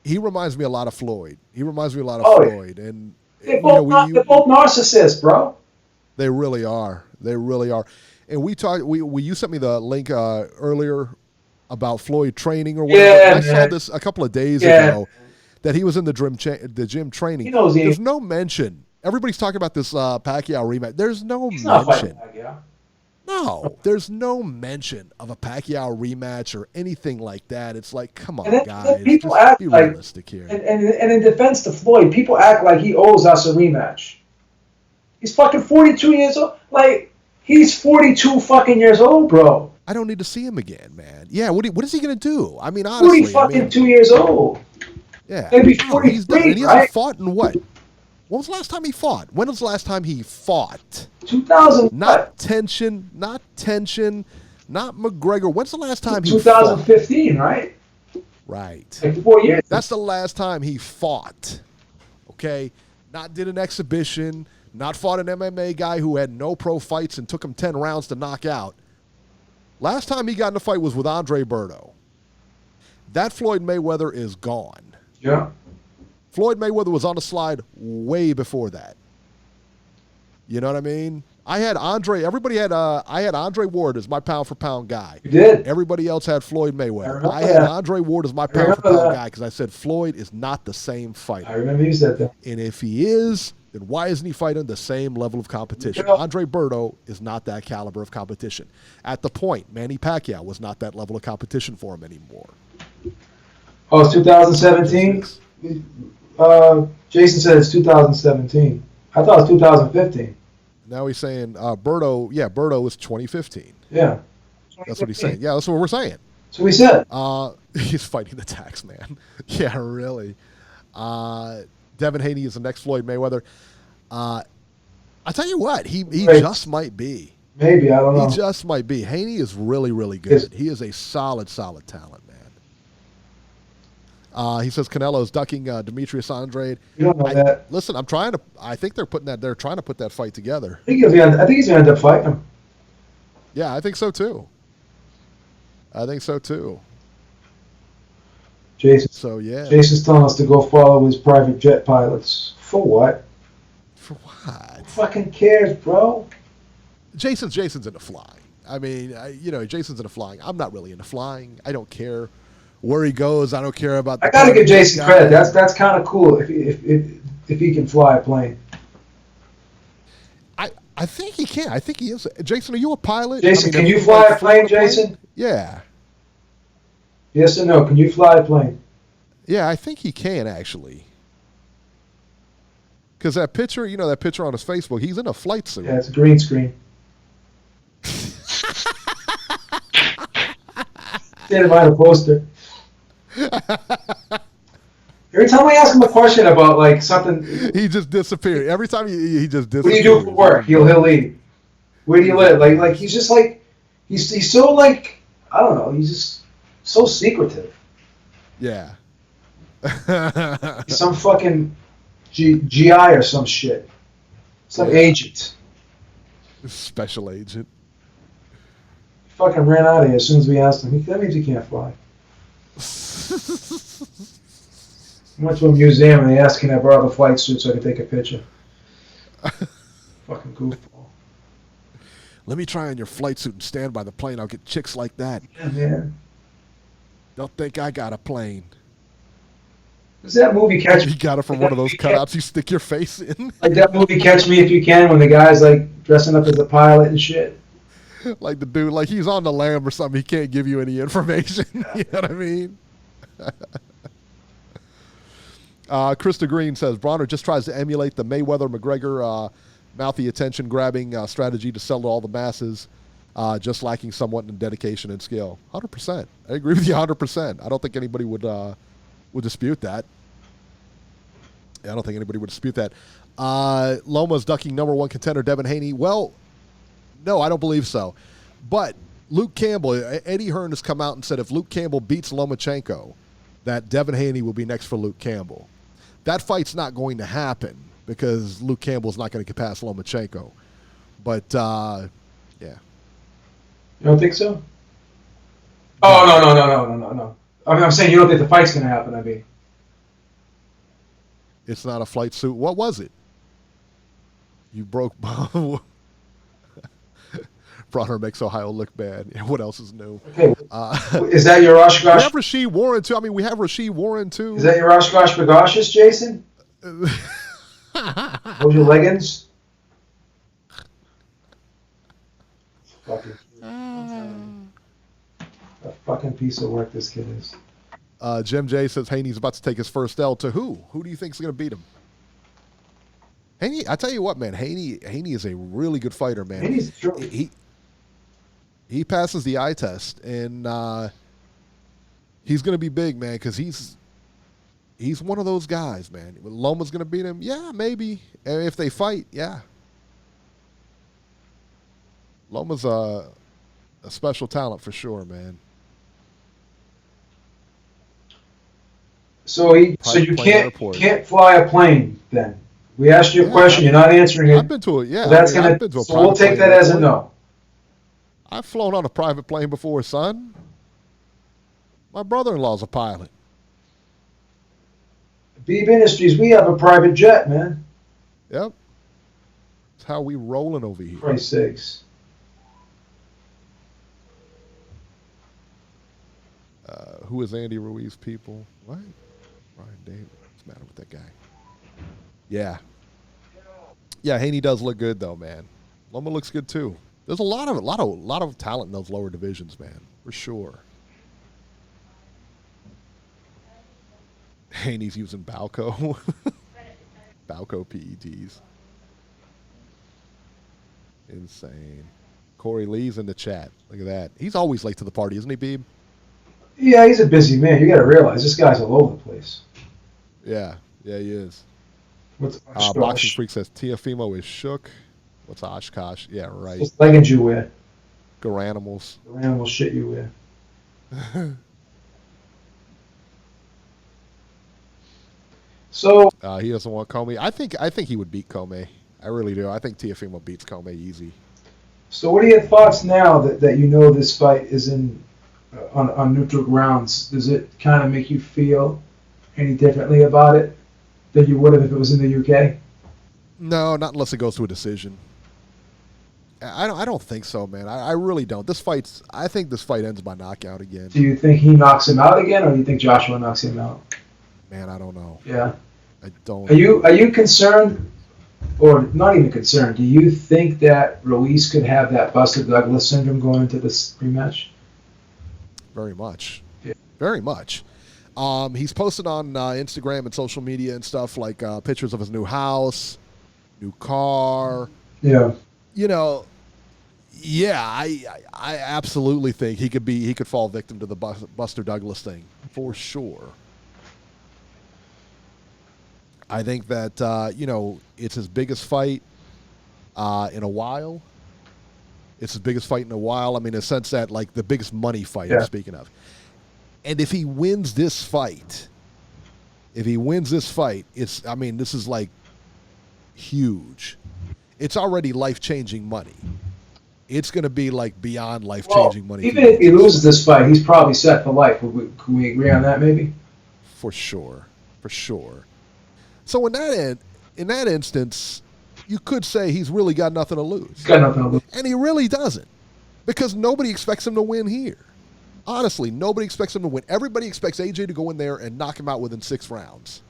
He reminds me a lot of Floyd. Floyd. And they're both narcissists, bro. They really are. And you sent me the link earlier about Floyd training or whatever. Yeah, I saw this a couple of days ago that he was in the gym training. He knows There's no mention. Everybody's talking about this Pacquiao rematch. There's no He's mention. not fighting Pacquiao. No, there's no mention of a Pacquiao rematch or anything like that. It's like, come on, then guys. People just act be like, realistic here. And in defense to Floyd, people act like he owes us a rematch. He's fucking 42 years old. Like, he's 42 fucking years old, bro. I don't need to see him again, man. Yeah, what is he going to do? I mean, honestly. 2 years old. Yeah. Maybe 43, he's done, and he right? hasn't fought in what? When was the last time he fought? 2000. Not tension, not McGregor. When's the last time he 2015, right? Right. Like 4 years. That's the last time he fought. Okay? Not did an exhibition, not fought an MMA guy who had no pro fights and took him 10 rounds to knock out. Last time he got in a fight was with Andre Berto. That Floyd Mayweather is gone. Yeah. Floyd Mayweather was on the slide way before that. You know what I mean? I had Andre Ward as my pound for pound guy. You did? Everybody else had Floyd Mayweather. I that. had Andre Ward as my pound for pound guy because I said Floyd is not the same fighter. I remember you said that. And if he is, then why isn't he fighting the same level of competition? Yeah. Andre Berto is not that caliber of competition. At the point, Manny Pacquiao was not that level of competition for him anymore. Oh, it's 2017? Jason said it's 2017. I thought it was 2015. Now he's saying Berto is 2015. Yeah. That's what he's saying. Yeah, that's what we're saying. So we said. He's fighting the tax man. Yeah, really. Devin Haney is the next Floyd Mayweather. I tell you what, he just might be. Maybe, I don't know. He just might be. Haney is really, really good. He is a solid talent, man. He says Canelo's ducking Demetrius Andrade. You don't know that. Listen, I think they're trying to put that fight together. I think he's going to end up fighting him. Yeah, I think so too. Jason. So yeah. Jason's telling us to go follow his private jet pilots. For what? For what? Who fucking cares, bro? Jason's into flying. I mean, Jason's into flying. I'm not really into flying. I don't care where he goes. I don't care about. I gotta give Jason credit. That's kind of cool if he can fly a plane. I think he can. I think he is. Jason, are you a pilot? Jason, can you fly a plane, Jason? Yeah. Yes or no? Can you fly a plane? Yeah, I think he can actually. Because that picture on his Facebook, he's in a flight suit. Yeah, it's a green screen. Standing behind a poster. Every time I ask him a question about like something, he just disappeared. Every time he just disappeared. What do you do for work? He'll leave. Where do you live? Like he's just like he's so like I don't know. He's just so secretive. Yeah. He's some fucking GI or some shit. Some agent. Special agent. fucking ran out of here as soon as we asked him. That means he can't fly. I went to a museum and they asked, can I borrow the flight suit so I could take a picture? Fucking goofball. Let me try on your flight suit and stand by the plane. I'll get chicks like that. Yeah, man. Don't think I got a plane. Does that movie Catch Me? You got it from one of those cutouts you stick your face in. Like that movie Catch Me If You Can when the guy's like dressing up as a pilot and shit. Like the dude, like he's on the lam or something. He can't give you any information. You know what I mean? Krista Green says, Bronner just tries to emulate the Mayweather-McGregor mouthy attention-grabbing strategy to sell to all the masses, just lacking somewhat in dedication and skill. 100%. I agree with you 100%. I don't think anybody would dispute that. I don't think anybody would dispute that. Loma's ducking number one contender Devin Haney. Well, no, I don't believe so. But Luke Campbell, Eddie Hearn has come out and said if Luke Campbell beats Lomachenko, that Devin Haney will be next for Luke Campbell. That fight's not going to happen because Luke Campbell's not going to get past Lomachenko. But, yeah. You don't think so? Oh, no. I mean, I'm saying you don't think the fight's going to happen, I mean. It's not a flight suit. What was it? You broke... Bronner makes Ohio look bad. What else is new? Okay. Is that your Oshkosh? We have Rasheed Warren, too. I mean, we have Rasheed Warren, too. Is that your Oshkosh Bagashis, Jason? Those your leggings? Fucking... A fucking piece of work this kid is. Jim J says Haney's about to take his first L to who? Who do you think is going to beat him? Haney, I tell you what, man. Haney is a really good fighter, man. Haney's true. He passes the eye test, and he's going to be big, man, because he's one of those guys, man. Loma's going to beat him? Yeah, maybe. And if they fight, yeah. Loma's a special talent for sure, man. So you can't fly a plane then. We asked you a question, you're not answering it. I've been to it, yeah. So we'll take that as a no. I've flown on a private plane before, son. My brother-in-law's a pilot. Beeb Industries, we have a private jet, man. Yep. That's how we rolling over here. For Christ's sakes. Who is Andy Ruiz, people? What? Ryan David. What's the matter with that guy? Yeah. Yeah, Haney does look good though, man. Loma looks good too. There's a lot of talent in those lower divisions, man, for sure. Haney's using Balco. Balco PEDs. Insane. Corey Lee's in the chat. Look at that. He's always late to the party, isn't he, Beeb? Yeah, he's a busy man. You got to realize this guy's all over the place. Yeah, he is. What's Boxing Freak says Teofimo is shook. What's Oshkosh? Yeah, right. What's leggings you wear? Garanimals. Garanimals shit you wear. So he doesn't want Comey. I think he would beat Comey. I really do. I think Teofimo beats Comey easy. So what are your thoughts now that you know this fight is in on neutral grounds? Does it kind of make you feel any differently about it than you would have if it was in the UK? No, not unless it goes to a decision. I don't think so, man. I really don't. I think this fight ends by knockout again. Do you think he knocks him out again, or do you think Joshua knocks him out? Man, I don't know. Yeah. I don't. Are you concerned, or not even concerned? Do you think that Ruiz could have that Buster Douglas syndrome going into this rematch? Very much. Yeah. Very much. He's posted on Instagram and social media and stuff like pictures of his new house, new car. Yeah. You know, yeah, I absolutely think he could fall victim to the Buster Douglas thing for sure. I think that it's his biggest fight in a while. It's his biggest fight in a while. I mean, in the sense that like the biggest money fight I'm speaking of. And if he wins this fight, this is like huge. It's already life-changing money. it's going to be like beyond life-changing money. Even if he loses this fight, he's probably set for life. Can we agree on that, maybe? For sure. So in that instance, you could say he's really got nothing to lose. He's got nothing to lose. And he really doesn't, because nobody expects him to win here. Honestly, nobody expects him to win. Everybody expects AJ to go in there and knock him out within 6 rounds.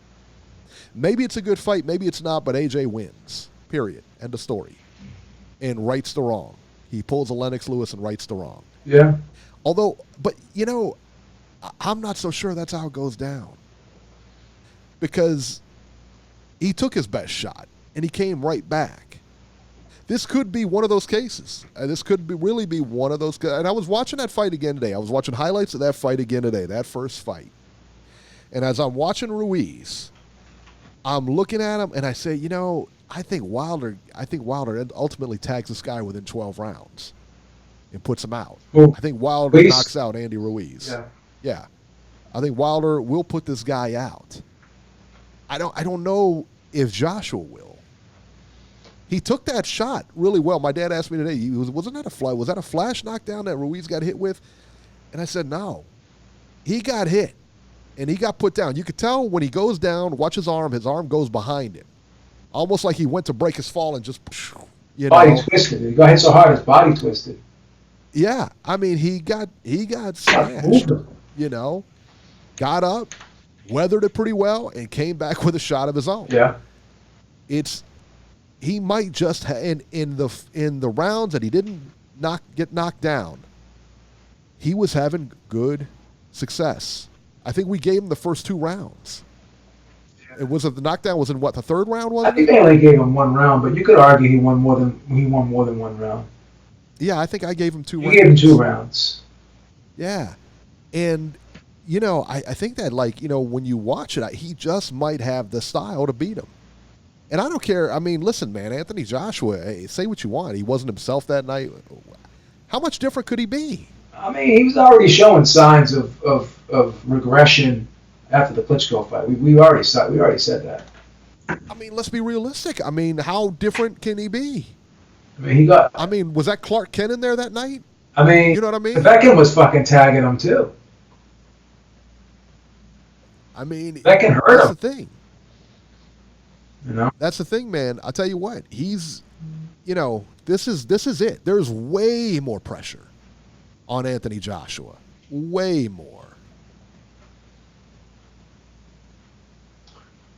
Maybe it's a good fight, maybe it's not, but AJ wins. Period. End of story. And rights the wrong. He pulls a Lennox Lewis and rights the wrong. Yeah. But I'm not so sure that's how it goes down. Because he took his best shot and he came right back. This could be one of those cases. This could really be one of those. And I was watching that fight again today. I was watching highlights of that fight again today, that first fight. And as I'm watching Ruiz, I'm looking at him and I say, I think Wilder ultimately tags this guy within 12 rounds and puts him out. Well, I think Wilder knocks out Andy Ruiz. Yeah. I think Wilder will put this guy out. I don't know if Joshua will. He took that shot really well. My dad asked me today, was that a flash knockdown that Ruiz got hit with? And I said, no. He got hit, and he got put down. You could tell when he goes down, watch his arm goes behind him. Almost like he went to break his fall and just, Body twisted. He got hit so hard, his body twisted. Yeah. I mean, he got smashed, got up, weathered it pretty well, and came back with a shot of his own. Yeah. He might just in the rounds that he didn't get knocked down, he was having good success. I think we gave him the first 2 rounds. It was the knockdown was in what, the 3rd round, was it? I think they only gave him 1 round, but you could argue he won more than 1 round. Yeah, I think I gave him 2 rounds. You gave him 2 rounds. Yeah. And I think that, when you watch it, he just might have the style to beat him. And I don't care. I mean, listen, man, Anthony Joshua, hey, say what you want. He wasn't himself that night. How much different could he be? I mean, he was already showing signs of regression after the Klitschko fight. We already said that. I mean, let's be realistic. I mean, how different can he be? I mean, was that Clark Kent in there that night? I mean, you know what I mean? Beckham was fucking tagging him too. I mean, Beckham hurt him. That's the thing. That's the thing, man. I'll tell you what. He's, this is it. There's way more pressure on Anthony Joshua. Way more.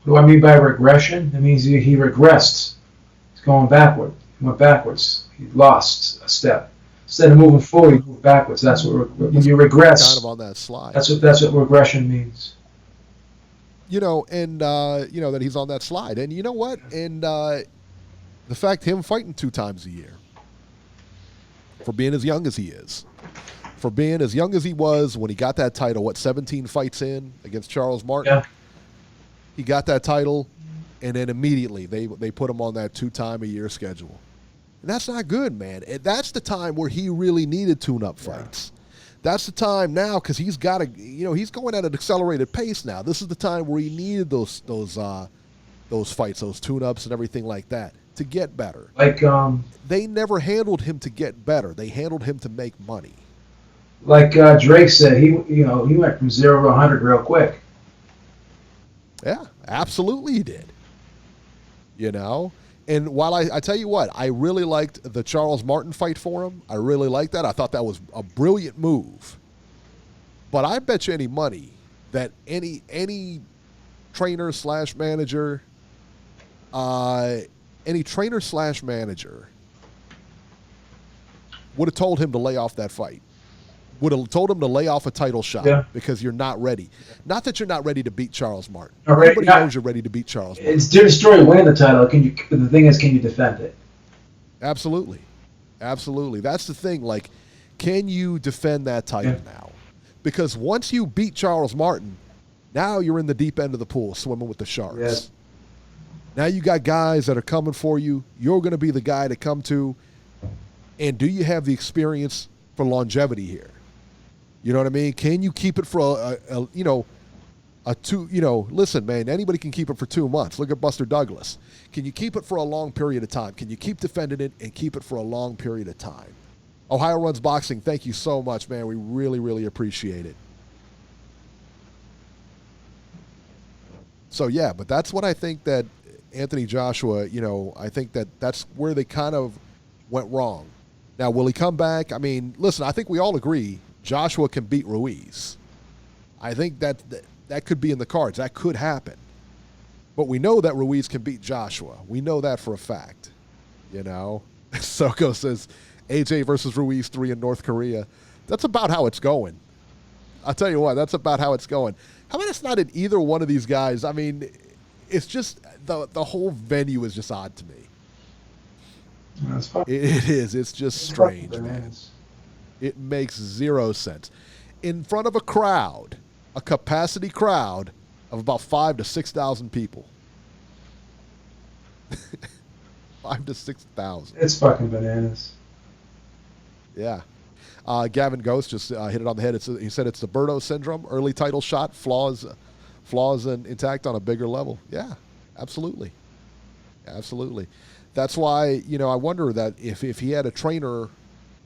What do I mean by regression? That means he regressed. He's going backward. He went backwards. He lost a step. Instead of moving forward, he moved backwards. That's when you regress. Kind of on that slide. That's what regression means. That he's on that slide. And you know what? And the fact him fighting 2 times a year, for being as young as he is, for being as young as he was when he got that title, 17 fights in against Charles Martin? Yeah. He got that title, and then immediately they put him on that 2-time-a-year schedule. And that's not good, man. And that's the time where he really needed tune-up fights. That's the time now, because he's got to, he's going at an accelerated pace now. This is the time where he needed those fights, those tune-ups and everything like that to get better. They never handled him to get better. They handled him to make money. Like Drake said, he went from 0 to 100 real quick. Yeah, absolutely he did. And while I tell you what, I really liked the Charles Martin fight for him. I really liked that. I thought that was a brilliant move. But I bet you any money that any trainer slash manager would have told him to lay off that fight. Would have told him to lay off a title shot because you're not ready. Not that you're not ready to beat Charles Martin. Everybody knows you're ready to beat Charles Martin. It's a different story winning the title. The thing is, can you defend it? Absolutely. That's the thing. Like, can you defend that title now? Because once you beat Charles Martin, now you're in the deep end of the pool swimming with the sharks. Yes. Now you got guys that are coming for you. You're going to be the guy to come to. And do you have the experience for longevity here? You know what I mean? Can you keep it for listen, man, anybody can keep it for 2 months. Look at Buster Douglas. Can you keep it for a long period of time? Can you keep defending it and keep it for a long period of time? Ohio Runs Boxing, thank you so much, man. We really, really appreciate it. So, yeah, but that's what I think that Anthony Joshua, I think that's where they kind of went wrong. Now, will he come back? I mean, listen, I think we all agree Joshua can beat Ruiz. I think that could be in the cards. That could happen. But we know that Ruiz can beat Joshua. We know that for a fact. Soko says AJ versus Ruiz 3 in North Korea. That's about how it's going. I'll tell you what, that's about how it's going. How about it's not in either one of these guys? I mean, it's just the whole venue is just odd to me. That's fine. It is. It's just strange, man. It makes zero sense. In front of a crowd, a capacity crowd of about 5,000 to 6,000 people. 5,000 to 6,000. It's fucking bananas. Yeah. Gavin Ghost just hit it on the head. He said it's the Berto syndrome, early title shot, flaws and intact on a bigger level. Yeah, absolutely. Absolutely. That's why, I wonder that if he had a trainer,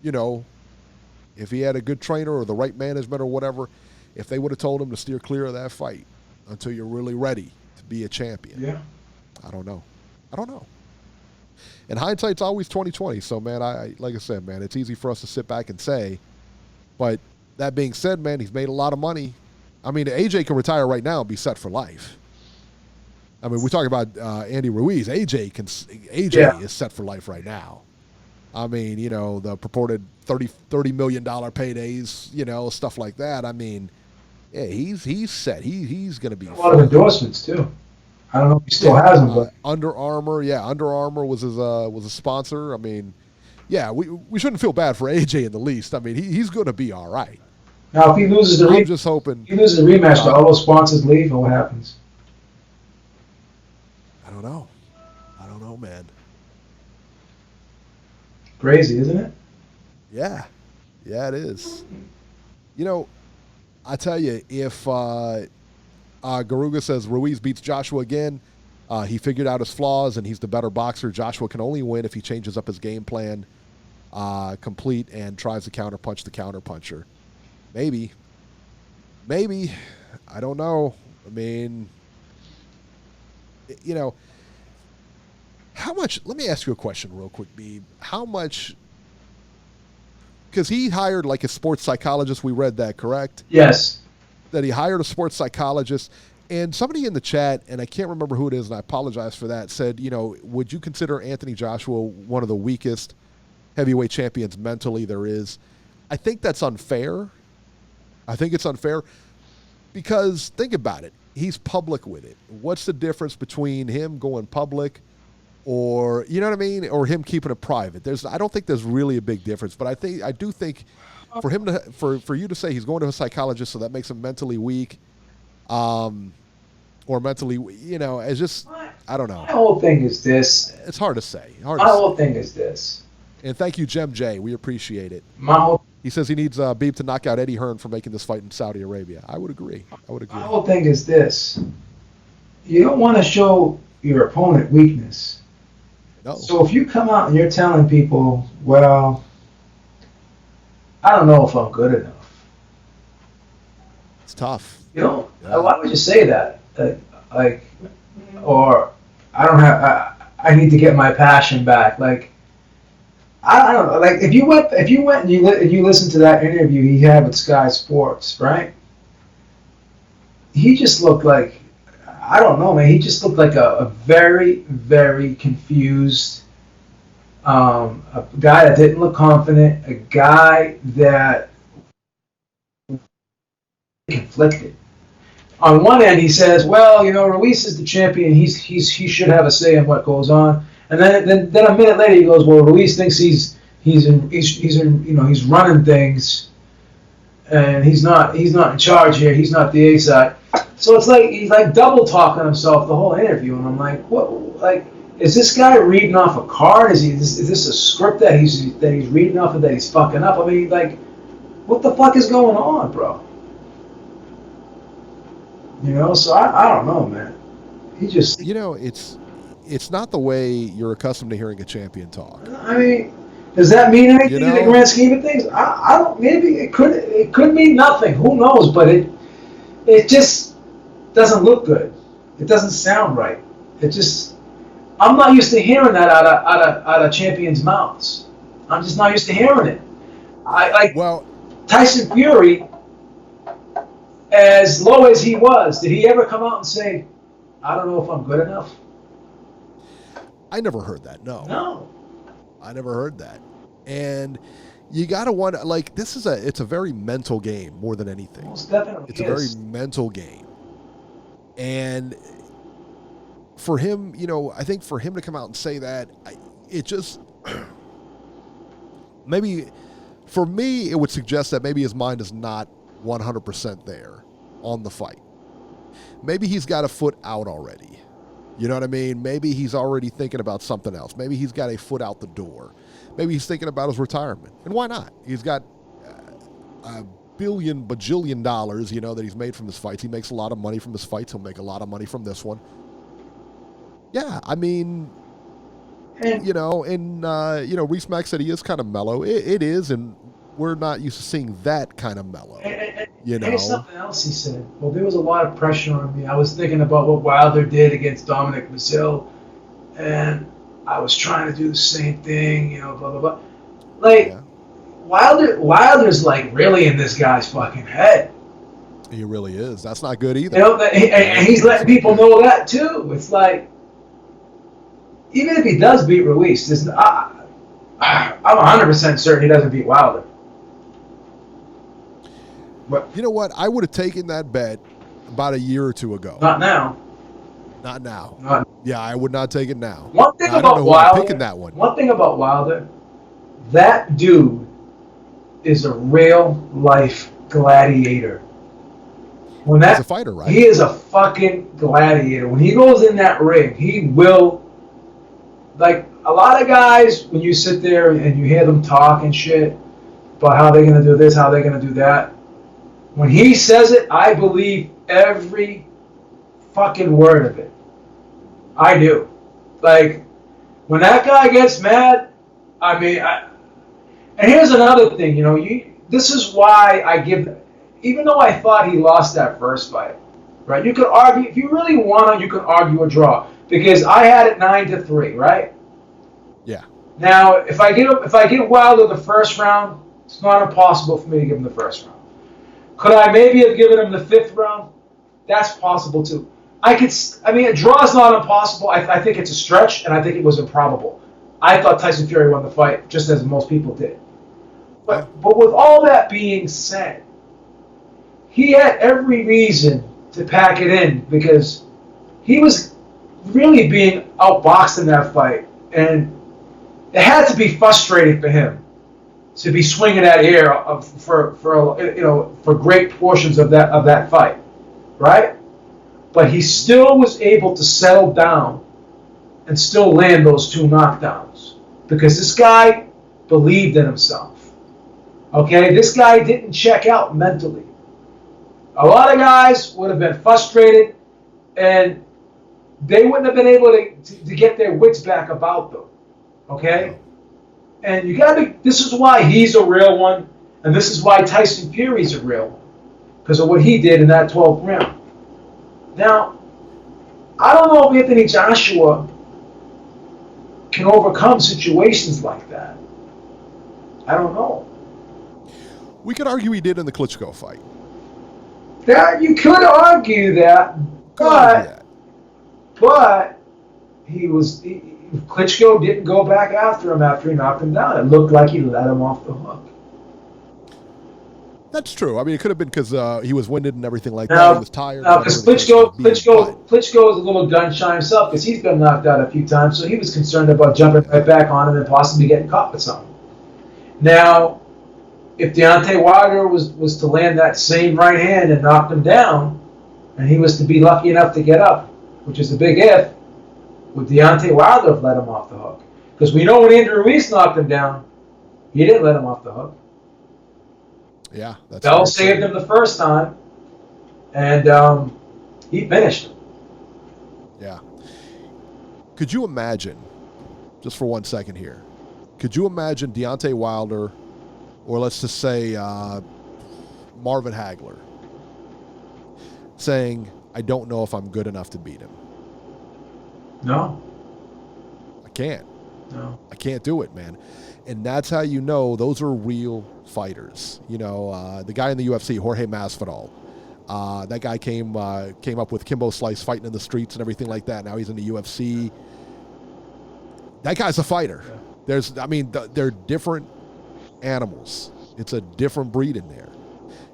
if he had a good trainer or the right management or whatever, if they would have told him to steer clear of that fight until you're really ready to be a champion. Yeah. I don't know. And hindsight's always 20/20. So, man, like I said, man, it's easy for us to sit back and say. But that being said, man, he's made a lot of money. I mean, AJ can retire right now and be set for life. I mean, we talk about Andy Ruiz. AJ is set for life right now. I mean, the purported $30 million paydays, stuff like that. I mean, yeah, he's set. He's going to be a lot of endorsements too. I don't know if he still has them, but Under Armour, Under Armour was a sponsor. I mean, yeah, we shouldn't feel bad for AJ in the least. I mean, he's going to be all right. Now, if he loses the I'm just hoping he loses the rematch, do all those sponsors leave, or what happens? I don't know, man. Crazy, isn't it? Yeah, it is. I tell you, if Garuga says Ruiz beats Joshua again, he figured out his flaws and he's the better boxer. Joshua can only win if he changes up his game plan complete and tries to counterpunch the counterpuncher. Maybe. I don't know. I mean, how much, let me ask you a question real quick, Beeb. How much, because he hired like a sports psychologist, we read that, correct? Yes. That he hired a sports psychologist, and somebody in the chat, and I can't remember who it is, and I apologize for that, said, would you consider Anthony Joshua one of the weakest heavyweight champions mentally there is? I think that's unfair. I think it's unfair because think about it. He's public with it. What's the difference between him going public or, you know what I mean, or him keeping it private? I don't think there's really a big difference, but I do think for him to for you to say he's going to a psychologist, so that makes him mentally weak, or mentally, it's just, I don't know. My whole thing is this. It's hard to say. My whole thing is this. And thank you, Jem J. We appreciate it. He says he needs Beeb to knock out Eddie Hearn for making this fight in Saudi Arabia. I would agree. My whole thing is this. You don't want to show your opponent weakness. No. So if you come out and you're telling people, well, I don't know if I'm good enough. It's tough. Why would you say that? Or I need to get my passion back. I don't know. If you went and you listened to that interview he had with Sky Sports, right? He just looked like, I don't know, man. He just looked like a very, very confused, a guy that didn't look confident, a guy that conflicted. On one end, he says, "Well, Ruiz is the champion. He should have a say in what goes on." And then a minute later, he goes, "Well, Ruiz thinks he's running things, and he's not in charge here. He's not the A side." So it's like he's like double talking himself the whole interview, and I'm like, what? Like, is this guy reading off a card? Is this a script that he's reading off of that he's fucking up? I mean, like, what the fuck is going on, bro? So I don't know, man. He just it's not the way you're accustomed to hearing a champion talk. I mean, Does that mean anything You in the know? grand scheme of things? I don't. Maybe it could mean nothing. Who knows? But it just doesn't look good. It doesn't sound right. It just. I'm not used to hearing that out of champions' mouths. I'm just not used to hearing it. Well, Tyson Fury, as low as he was, did he ever come out and say, "I don't know if I'm good enough"? I never heard that. No. No. I never heard that. And you got to wonder, like, it's a very mental game more than anything. Most definitely It's a very mental game. And for him, I think for him to come out and say that, it just, maybe, for me, it would suggest that maybe his mind is not 100% there on the fight. Maybe he's got a foot out already. You know what I mean? Maybe he's already thinking about something else. Maybe he's got a foot out the door. Maybe he's thinking about his retirement. And why not? He's got a bajillion dollars, that he's made from his fights. He makes a lot of money from his fights. He'll make a lot of money from this one. Yeah, I mean, Reese Mack said he is kind of mellow. It is, and we're not used to seeing that kind of mellow. Here's something else he said. Well, there was a lot of pressure on me. I was thinking about what Wilder did against Dominic Brazil, and I was trying to do the same thing, blah, blah, blah. Wilder's like really in this guy's fucking head. He really is. That's not good either. And he's letting people know that too. It's like, even if he does beat Ruiz, I'm 100% certain he doesn't beat Wilder. But, you know what? I would have taken that bet about a year or two ago. Not now. Not now. Yeah, I would not take it now. One thing about Wilder, picking that one. One thing about Wilder, that dude is a real life gladiator. He's a fighter, right? He is a fucking gladiator. When he goes in that ring, he will. Like a lot of guys, when you sit there and you hear them talk and shit about how they're gonna do this, how they're gonna do that. When he says it, I believe every fucking word of it. I do. Like, when that guy gets mad, and here's another thing, this is why I give, even though I thought he lost that first fight, right? You could argue, if you really want to, you can argue a draw. Because I had it 9-3, right? Yeah. Now, if I give Wilder the first round, it's not impossible for me to give him the first round. Could I maybe have given him the fifth round? That's possible too. A draw is not impossible. I think it's a stretch, and I think it was improbable. I thought Tyson Fury won the fight, just as most people did. But with all that being said, he had every reason to pack it in because he was really being outboxed in that fight, and it had to be frustrating for him to be swinging that air for great portions of that fight, right? But he still was able to settle down and still land those two knockdowns because this guy believed in himself. Okay, this guy didn't check out mentally. A lot of guys would have been frustrated and they wouldn't have been able to get their wits back about them. Okay? And this is why he's a real one, and this is why Tyson Fury's a real one. Because of what he did in that 12th round. Now, I don't know if Anthony Joshua can overcome situations like that. I don't know. We could argue he did in the Klitschko fight. You could argue that, but Klitschko didn't go back after him after he knocked him down. It looked like he let him off the hook. That's true. I mean, it could have been because he was winded and everything like that. He was tired. Because Klitschko is a little gun shy himself because he's been knocked out a few times, so he was concerned about jumping right back on him and possibly getting caught with something. Now, if Deontay Wilder was to land that same right hand and knock him down, and he was to be lucky enough to get up, which is a big if, would Deontay Wilder have let him off the hook? Because we know when Andy Ruiz knocked him down, he didn't let him off the hook. Yeah, that's Bell saved him the first time, and he finished him. Yeah. Could you imagine, just for 1 second here, Could you imagine Deontay Wilder, or let's just say Marvin Hagler, saying, I don't know if I'm good enough to beat him? No. I can't. No. I can't do it, man. And that's how you know those are real fighters. You know, the guy in the UFC, Jorge Masvidal, that guy came up with Kimbo Slice fighting in the streets and everything like that. Now he's in the UFC. That guy's a fighter. Yeah. They're different animals. It's a different breed in there.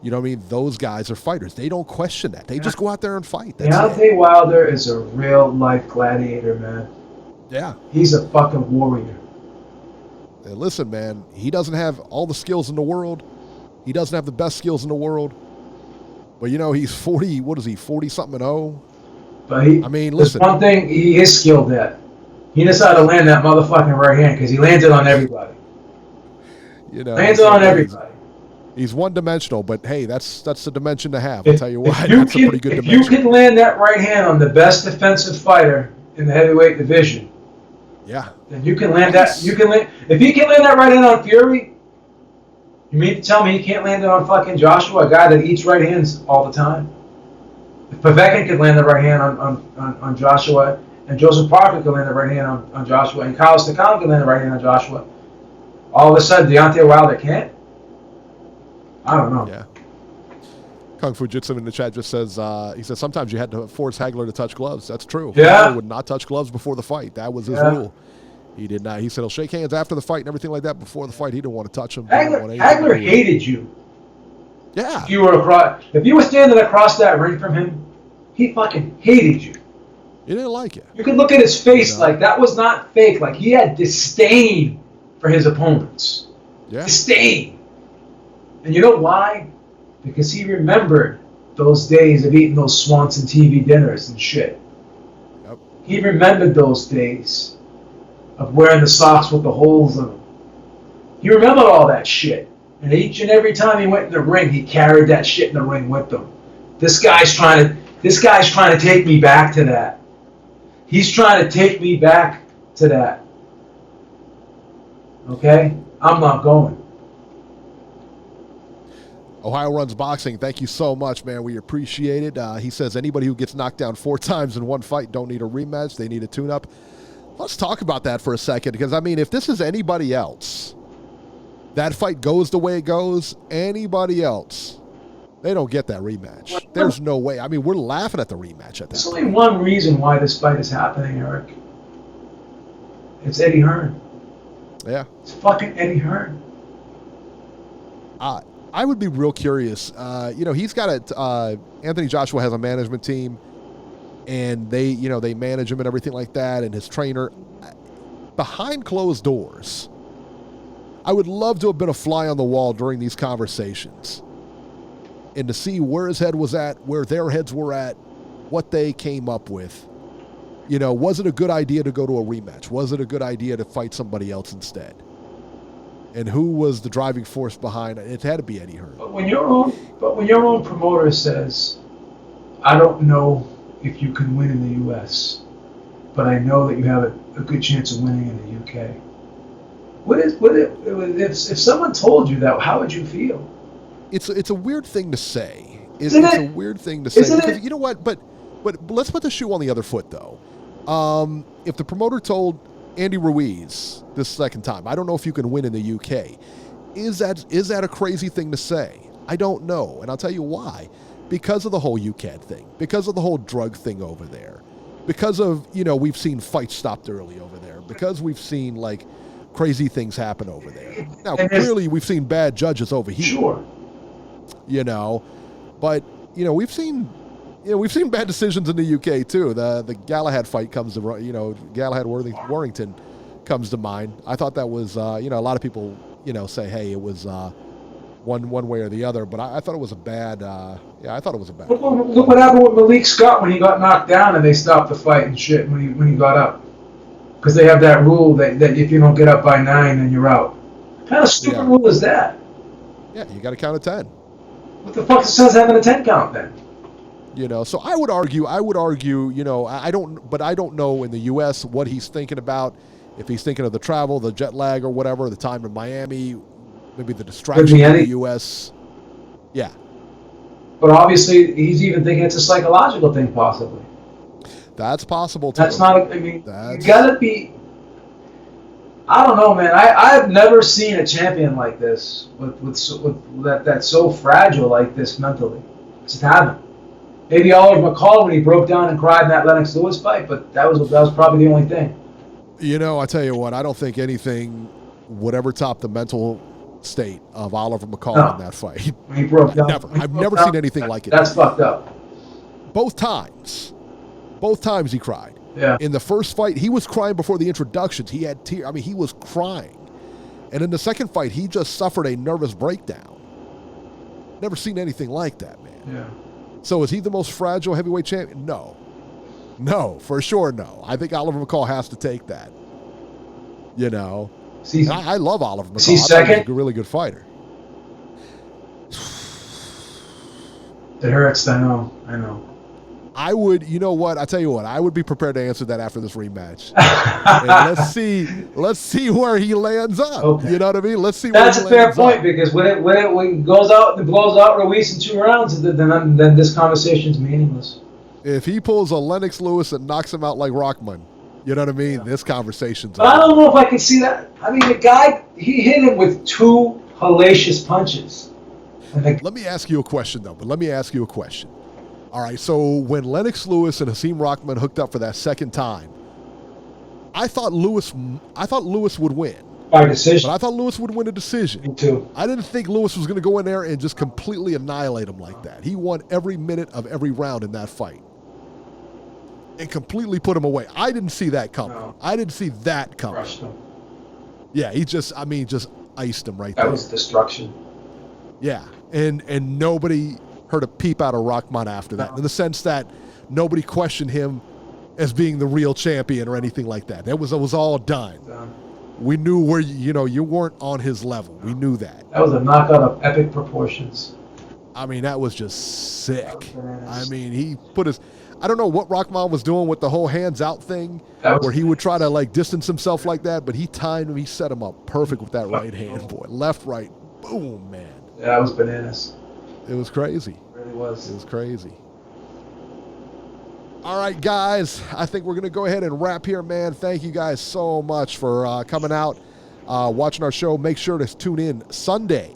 You know what I mean? Those guys are fighters. They don't question that. They just go out there and fight. Deontay Wilder is a real-life gladiator, man. Yeah. He's a fucking warrior. And listen, man, he doesn't have all the skills in the world. He doesn't have the best skills in the world. But, you know, he's 40, what is he, 40-something and 0? But listen. There's one thing he is skilled at. He knows how to land that motherfucking right hand because he lands it on everybody. You know, lands it on everybody. He's one-dimensional, but hey, that's a dimension to have. I'll tell you what, that's a pretty good dimension. If you can land that right hand on the best defensive fighter in the heavyweight division, yeah, then you can land that. If he can land that right hand on Fury, you mean to tell me he can't land it on fucking Joshua, a guy that eats right hands all the time? If Povetkin could land the right hand on Joshua, and Joseph Parker could land the right hand on Joshua, and Kyle Stakhan could land the right hand on Joshua, all of a sudden Deontay Wilder can't? I don't know. Yeah. Kung Fu Jitsu in the chat just says, he says, sometimes you had to force Hagler to touch gloves. That's true. Yeah. Hagler would not touch gloves before the fight. That was his rule. He did not. He said he'll shake hands after the fight and everything like that. Before the fight, he didn't want to touch him. Hagler hated you. Yeah. If you were standing across that ring from him, he fucking hated you. He didn't like it. You could look at his face like that was not fake. Like he had disdain for his opponents. Yeah. Disdain. And you know why? Because he remembered those days of eating those Swanson TV dinners and shit. Yep. He remembered those days of wearing the socks with the holes in them. He remembered all that shit. And each and every time he went in the ring, he carried that shit in the ring with him. This guy's trying to take me back to that. He's trying to take me back to that. Okay? I'm not going. Ohio Runs Boxing, thank you so much, man. We appreciate it. He says anybody who gets knocked down 4 times in one fight don't need a rematch. They need a tune-up. Let's talk about that for a second because, if this is anybody else, that fight goes the way it goes, anybody else, they don't get that rematch. There's no way. We're laughing at the rematch at that. There's only one reason why this fight is happening, Eric. It's Eddie Hearn. Yeah. It's fucking Eddie Hearn. I would be real curious. He's got Anthony Joshua has a management team, and they manage him and everything like that, and his trainer. Behind closed doors, I would love to have been a fly on the wall during these conversations and to see where his head was at, where their heads were at, what they came up with. Was it a good idea to go to a rematch? Was it a good idea to fight somebody else instead? And who was the driving force behind it? It had to be Eddie Hearn. But when your own promoter says, I don't know if you can win in the U.S., but I know that you have a good chance of winning in the U.K. If someone told you that, how would you feel? It's a weird thing to say. It's a weird thing to say. Because you know what? But let's put the shoe on the other foot, though. If the promoter told Andy Ruiz this second time, I don't know if you can win in the UK, is that a crazy thing to say? I don't know, and I'll tell you why. Because of the whole UCAD thing, because of the whole drug thing over there, because of, we've seen fights stopped early over there, because we've seen, crazy things happen over there. Now, clearly, we've seen bad judges over here. Sure. But, we've seen bad decisions in the UK, too. The Galahad fight comes to, Galahad-Warrington comes to mind. I thought that was, a lot of people, say, hey, it was one way or the other, but I thought it was a bad, I thought it was a bad. Look what happened with Malik Scott when he got knocked down and they stopped the fight and shit when he got up. Because they have that rule that if you don't get up by 9, then you're out. What kind of stupid rule is that? Yeah, you got to count to 10. What the fuck is sense having a 10 count then? So I would argue, I don't know in the U.S. what he's thinking about If he's thinking of the travel, the jet lag or whatever, the time in Miami, maybe the distraction in the U.S. Yeah. But obviously, he's even thinking it's a psychological thing, possibly. That's possible, too. That's not, you got to be, I don't know, man. I've never seen a champion like this, that's so fragile like this mentally. Just haven't. Maybe Oliver McCall when he broke down and cried in that Lennox Lewis fight, but that was probably the only thing. You know, I tell you what, I don't think anything would ever top the mental state of Oliver McCall in that fight. When he broke down. I've never seen anything like it. That's fucked up. Both times he cried. Yeah. In the first fight, he was crying before the introductions. He had tears. I mean, he was crying. And in the second fight, he just suffered a nervous breakdown. Never seen anything like that, man. Yeah. So is he the most fragile heavyweight champion? No. No, for sure no. I think Oliver McCall has to take that. You know. I love Oliver McCall. Is he second? He's a really good fighter. It hurts, I know. I would, you know what? I tell you what, I would be prepared to answer that after this rematch. And let's see where he lands up. Okay. You know what I mean? Let's see. That's a fair point because when it goes out and blows out Ruiz in 2 rounds, then this conversation's meaningless. If he pulls a Lennox Lewis and knocks him out like Rockman, you know what I mean? Yeah. This conversation's. But I don't know if I can see that. I mean, the guy, he hit him with 2 hellacious punches. Let me ask you a question, though. All right, so when Lennox Lewis and Hasim Rahman hooked up for that second time, I thought Lewis would win. By decision. But I thought Lewis would win a decision. Me too. I didn't think Lewis was going to go in there and just completely annihilate him like that. He won every minute of every round in that fight. And completely put him away. I didn't see that coming. No. I didn't see that coming. Crushed him. Yeah, he just iced him right there. That was destruction. Yeah, and nobody heard a peep out of Rahman after that, in the sense that nobody questioned him as being the real champion or anything like that. It was all done. We knew where you weren't on his level. We knew that. That was a knockout of epic proportions. I mean, that was just sick. I mean, he put his. I don't know what Rahman was doing with the whole hands out thing, where he would try to distance himself like that, but he timed him. He set him up perfect with that right hand, boy. Left, right, boom, man. Yeah, that was bananas. It was crazy. It really was. It was crazy. All right, guys. I think we're going to go ahead and wrap here, man. Thank you guys so much for coming out, watching our show. Make sure to tune in Sunday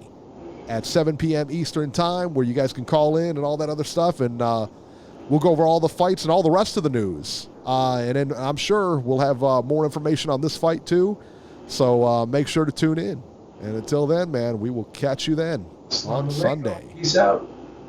at 7 p.m. Eastern Time, where you guys can call in and all that other stuff. And we'll go over all the fights and all the rest of the news. And then I'm sure we'll have more information on this fight, too. So make sure to tune in. And until then, man, we will catch you then on Sunday. Peace out.